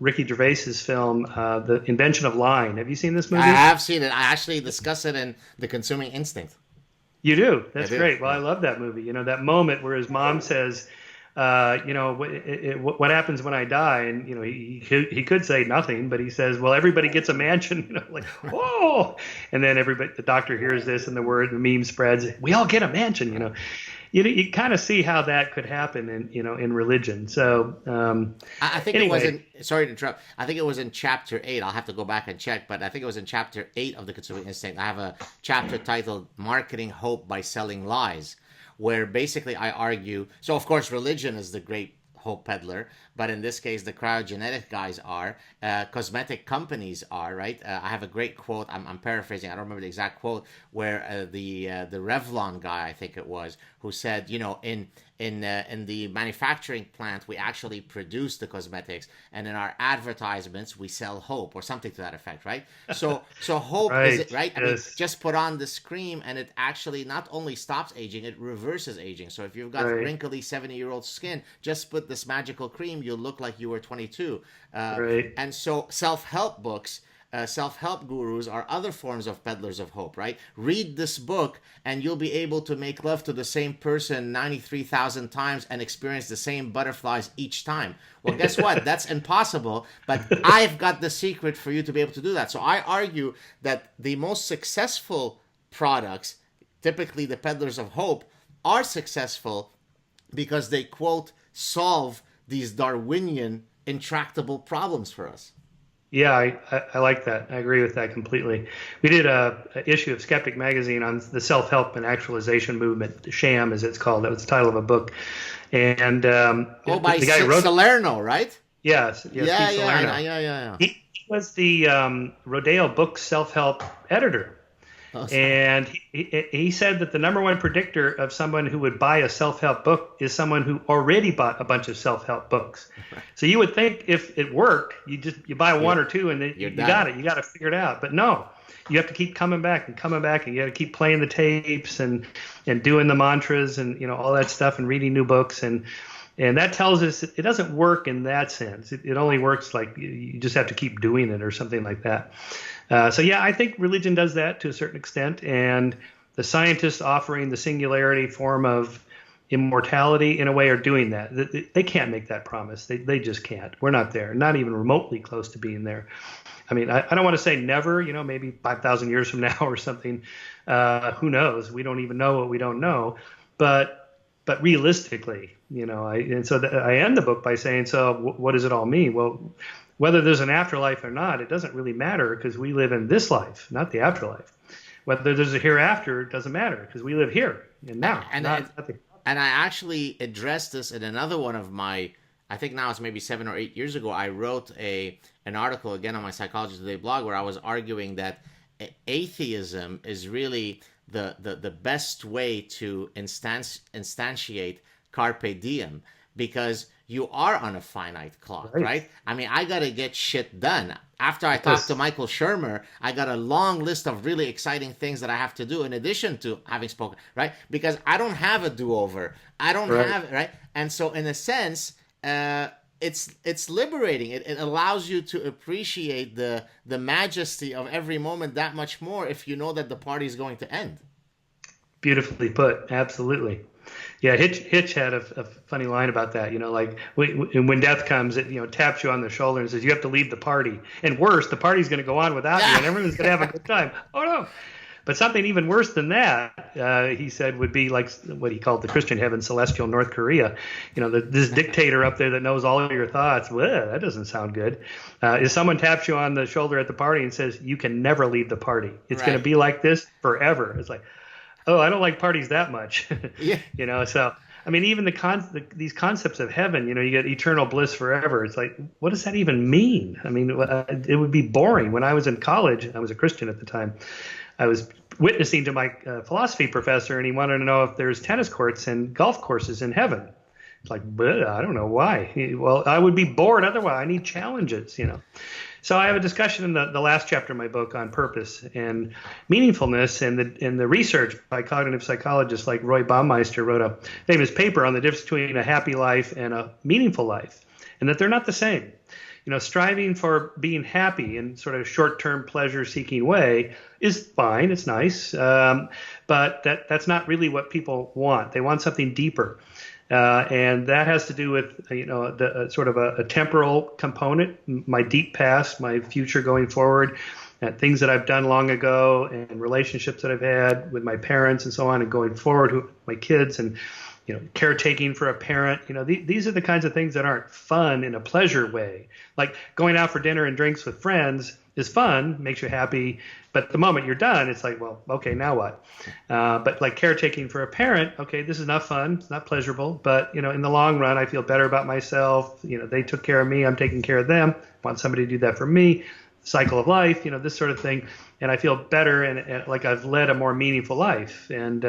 Ricky Gervais's film, The Invention of Lying. Have you seen this movie? I have seen it. I actually discuss it in The Consuming Instinct. You do? That's great. Well, I love that movie. That moment where his mom says, what happens when I die? And, he could say nothing, but he says, well, everybody gets a mansion, like, whoa. And then the doctor hears this and the meme spreads, we all get a mansion, You kind of see how that could happen in religion. So I think anyway. It was sorry to interrupt. I think it was in chapter 8. I'll have to go back and check, but I think it was in chapter 8 of The Consuming Instinct. I have a chapter titled Marketing Hope by Selling Lies, where basically I argue, so of course religion is the great hope peddler, but in this case the cryogenetic guys are, cosmetic companies are, right? I have a great quote, I'm paraphrasing, I don't remember the exact quote, where the Revlon guy, I think it was, who said, in the manufacturing plant we actually produce the cosmetics, and in our advertisements we sell hope, or something to that effect, right? So hope right. Is it right? Yes. Just put on this cream and it actually not only stops aging, it reverses aging. So if you've got wrinkly 70-year-old skin, just put this magical cream, you'll look like you were 22. And so self-help books, self-help gurus are other forms of peddlers of hope, right? Read this book and you'll be able to make love to the same person 93,000 times and experience the same butterflies each time. Well, guess what? That's impossible, but I've got the secret for you to be able to do that. So I argue that the most successful products, typically the peddlers of hope, are successful because they, quote, solve these Darwinian intractable problems for us. Yeah, I like that. I agree with that completely. We did a issue of Skeptic magazine on the self-help and actualization movement, SHAM as it's called. That was the title of a book. And by the guy who wrote Salerno, right? Yes. Yeah. He was the Rodeo Books self-help editor. And he said that the number one predictor of someone who would buy a self-help book is someone who already bought a bunch of self-help books. So you would think if it worked, you buy one or two and then you got it. You got to figure it out. But no, you have to keep coming back, and you got to keep playing the tapes and doing the mantras and all that stuff and reading new books. And And that tells us it doesn't work in that sense. It only works like you just have to keep doing it or something like that. So yeah, I think religion does that to a certain extent. And the scientists offering the singularity form of immortality in a way are doing that. They can't make that promise. They just can't. We're not there, not even remotely close to being there. I mean, I don't want to say never, maybe 5,000 years from now or something. Who knows? We don't even know what we don't know. But realistically, I end the book by saying, so what does it all mean? Well, whether there's an afterlife or not, it doesn't really matter because we live in this life, not the afterlife. Whether there's a hereafter, it doesn't matter because we live here and now. And I actually addressed this in another one of my, I think now it's maybe 7 or 8 years ago, I wrote an article again on my Psychology Today blog where I was arguing that atheism is really the best way to instantiate carpe diem, because you are on a finite clock, right? I mean, I got to get shit done. After I talked to Michael Shermer, I got a long list of really exciting things that I have to do in addition to having spoken, right? Because I don't have a do-over. I don't have, right? And so in a sense, it's liberating. It allows you to appreciate the majesty of every moment that much more if you know that the party is going to end. Beautifully put. Absolutely. Yeah, Hitch had a funny line about that. Like when death comes, it taps you on the shoulder and says you have to leave the party. And worse, the party's going to go on without you, and everyone's going to have a good time. Oh no! But something even worse than that, he said, would be like what he called the Christian heaven, celestial North Korea. This dictator up there that knows all of your thoughts. Well, that doesn't sound good. If someone taps you on the shoulder at the party and says you can never leave the party, it's going to be like this forever. It's like, oh, I don't like parties that much. Yeah. So, I mean, even these concepts of heaven, you get eternal bliss forever. It's like, what does that even mean? I mean, it would be boring. When I was in college, I was a Christian at the time. I was witnessing to my philosophy professor, and he wanted to know if there's tennis courts and golf courses in heaven. It's like, but I don't know why. Well, I would be bored otherwise. I need challenges, So I have a discussion in the last chapter of my book on purpose and meaningfulness, and the research by cognitive psychologists like Roy Baumeister wrote a famous paper on the difference between a happy life and a meaningful life, and that they're not the same. Striving for being happy in sort of short-term pleasure-seeking way is fine. It's nice, but that's not really what people want. They want something deeper. And that has to do with, the sort of a temporal component, my deep past, my future going forward, and things that I've done long ago, and relationships that I've had with my parents and so on, and going forward, my kids, and caretaking for a parent. These are the kinds of things that aren't fun in a pleasure way. Like going out for dinner and drinks with friends is fun, makes you happy, but the moment you're done, it's like, well, okay, now what? But like caretaking for a parent, okay, this is not fun, it's not pleasurable, but in the long run, I feel better about myself. They took care of me, I'm taking care of them. I want somebody to do that for me. Cycle of life, this sort of thing, and I feel better and like I've led a more meaningful life, and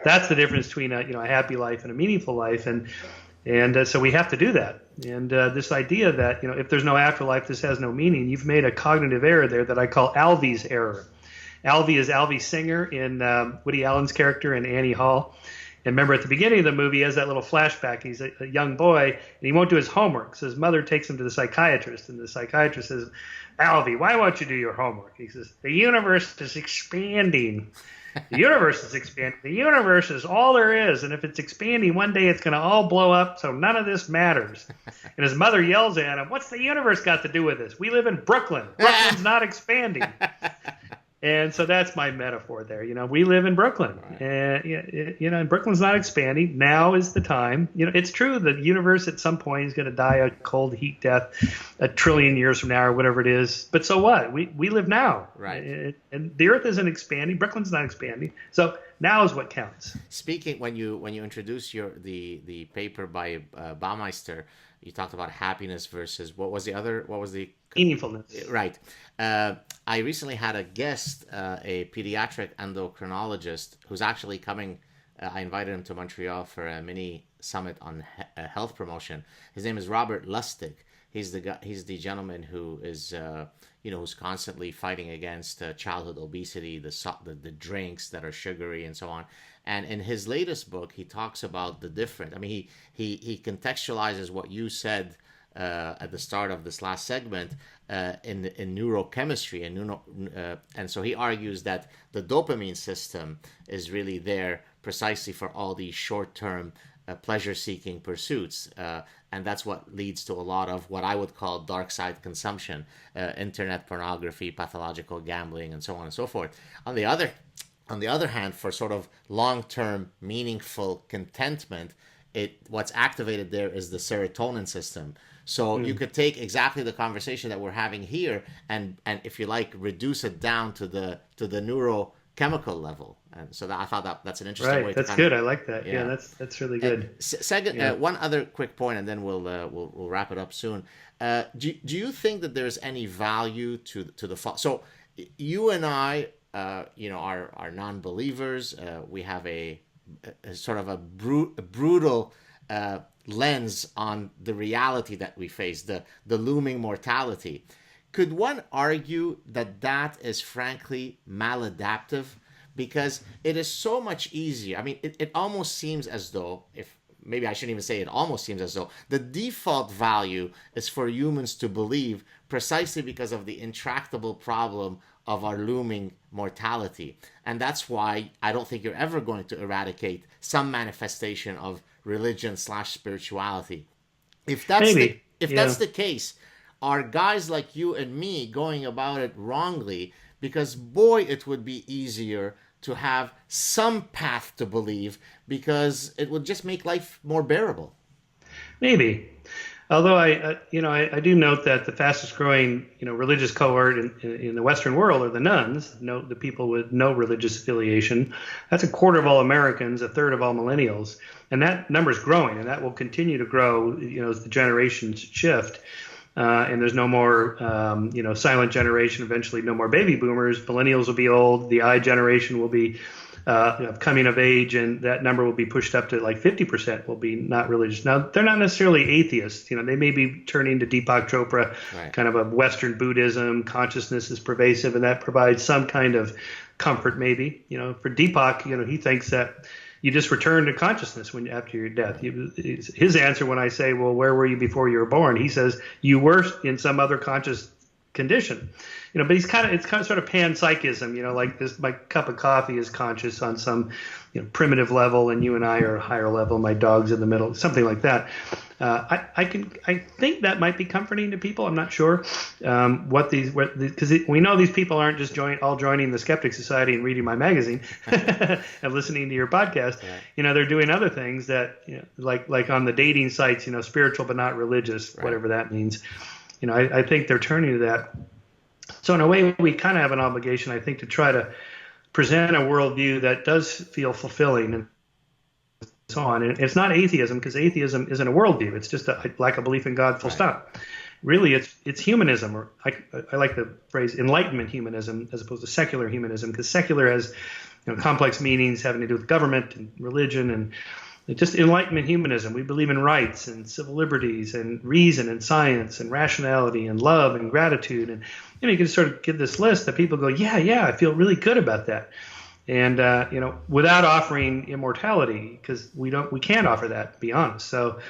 that's the difference between a happy life and a meaningful life, and so we have to do that. And this idea that if there's no afterlife, this has no meaning. You've made a cognitive error there that I call Alvey's error. Alvey is Alvey Singer in Woody Allen's character in Annie Hall. And remember, at the beginning of the movie, he has that little flashback. He's a young boy, and he won't do his homework. So his mother takes him to the psychiatrist, and the psychiatrist says, Alvey, why won't you do your homework? He says, the universe is expanding. The universe is expanding. The universe is all there is, and if it's expanding, one day it's going to all blow up, so none of this matters. And his mother yells at him, what's the universe got to do with this? We live in Brooklyn. Brooklyn's not expanding. And so that's my metaphor there. We live in Brooklyn, and Brooklyn's not expanding. Now is the time. It's true that the universe at some point is going to die a cold heat death 1 trillion years from now or whatever it is. But so what? We live now, right? And the Earth isn't expanding. Brooklyn's not expanding. So now is what counts. Speaking when you introduce the paper by Baumeister, you talked about happiness versus what was the meaningfulness. Right. I recently had a guest, a pediatric endocrinologist, who's actually coming. I invited him to Montreal for a mini summit on health promotion. His name is Robert Lustig. He's the gentleman who is who's constantly fighting against childhood obesity, the drinks that are sugary and so on. And in his latest book, he talks about the different. I mean, he contextualizes what you said at the start of this last segment in neurochemistry, and so he argues that the dopamine system is really there precisely for all these short-term pleasure-seeking pursuits, and that's what leads to a lot of what I would call dark side consumption, internet pornography, pathological gambling, and so on and so forth. On the other hand, for sort of long-term meaningful contentment, what's activated there is the serotonin system. So you could take exactly the conversation that we're having here and if you like, reduce it down to the neurochemical level. And so I thought that's an interesting way. That's good. I like that. Yeah, that's really good. Second, one other quick point, and then we'll wrap it up soon. Do you think that there's any value to the so you and I, are non-believers. We have a sort of a brutal lens on the reality that we face, the looming mortality. Could one argue that is frankly maladaptive? Because it is so much easier. I mean, it almost seems as though, maybe I shouldn't even say it almost seems as though, the default value is for humans to believe precisely because of the intractable problem of our looming mortality. And that's why I don't think you're ever going to eradicate some manifestation of religion/spirituality. If that's that's the case, are guys like you and me going about it wrongly? Because boy, it would be easier to have some path to believe, because it would just make life more bearable. Maybe. Although I do note that the fastest growing religious cohort in the Western world are the nuns, the people with no religious affiliation. That's a quarter of all Americans, a third of all millennials, and that number is growing, and that will continue to grow as the generations shift. And there's no more, silent generation. Eventually, no more baby boomers. Millennials will be old. The I generation will be coming of age, and that number will be pushed up to like 50% will be not religious. Now, they're not necessarily atheists. They may be turning to Deepak Chopra, kind of a Western Buddhism. Consciousness is pervasive, and that provides some kind of comfort, maybe. For Deepak, he thinks that you just return to consciousness after your death. His answer when I say, well, where were you before you were born? He says, you were in some other conscious condition. But it's kind of sort of panpsychism, like this, my cup of coffee is conscious on some, primitive level, and you and I are a higher level, my dog's in the middle, something like that. I think that might be comforting to people. I'm not sure because we know these people aren't just all joining the Skeptic Society and reading my magazine and listening to your podcast. Yeah. They're doing other things that, like on the dating sites, spiritual but not religious, whatever that means. I think they're turning to that. So in a way, we kind of have an obligation, I think, to try to present a worldview that does feel fulfilling and so on. And it's not atheism, because atheism isn't a worldview. It's just a lack of belief in God, full stop. Really, it's humanism, or I like the phrase Enlightenment humanism as opposed to secular humanism, because secular has complex meanings having to do with government and religion, and just Enlightenment humanism. We believe in rights and civil liberties and reason and science and rationality and love and gratitude. And you can sort of give this list that people go, yeah, I feel really good about that. And without offering immortality, because we can't offer that, to be honest. So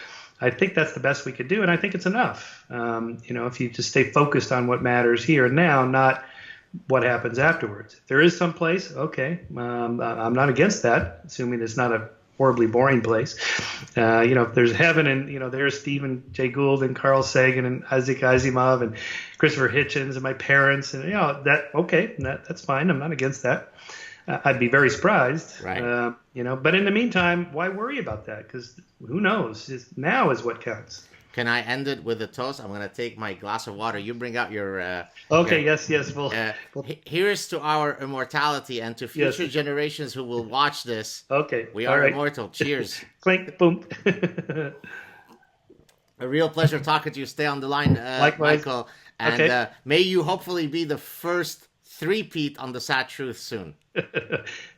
I think that's the best we could do, and I think it's enough. If you just stay focused on what matters here and now, not what happens afterwards. If there is some place, okay, I'm not against that, assuming it's not a horribly boring place. If there's heaven, and there's Stephen Jay Gould and Carl Sagan and Isaac Asimov and Christopher Hitchens and my parents, and that's fine. I'm not against that. I'd be very surprised, right? But in the meantime, why worry about that? Because who knows? Now is what counts. Can I end it with a toast? I'm going to take my glass of water. You bring out your... yes. Here's to our immortality and to future generations who will watch this. Okay. We are immortal. Cheers. Clink, boom. A real pleasure talking to you. Stay on the line, Michael. And may you hopefully be the first three-peat on the SAAD TRUTH soon.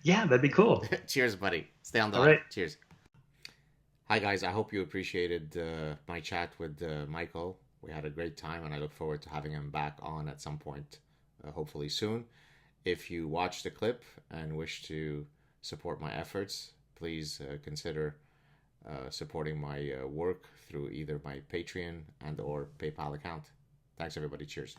Yeah, that'd be cool. Cheers, buddy. Stay on the line. Right. Cheers. Hi, guys. I hope you appreciated my chat with Michael. We had a great time, and I look forward to having him back on at some point, hopefully soon. If you watch the clip and wish to support my efforts, please consider supporting my work through either my Patreon and or PayPal account. Thanks, everybody. Cheers.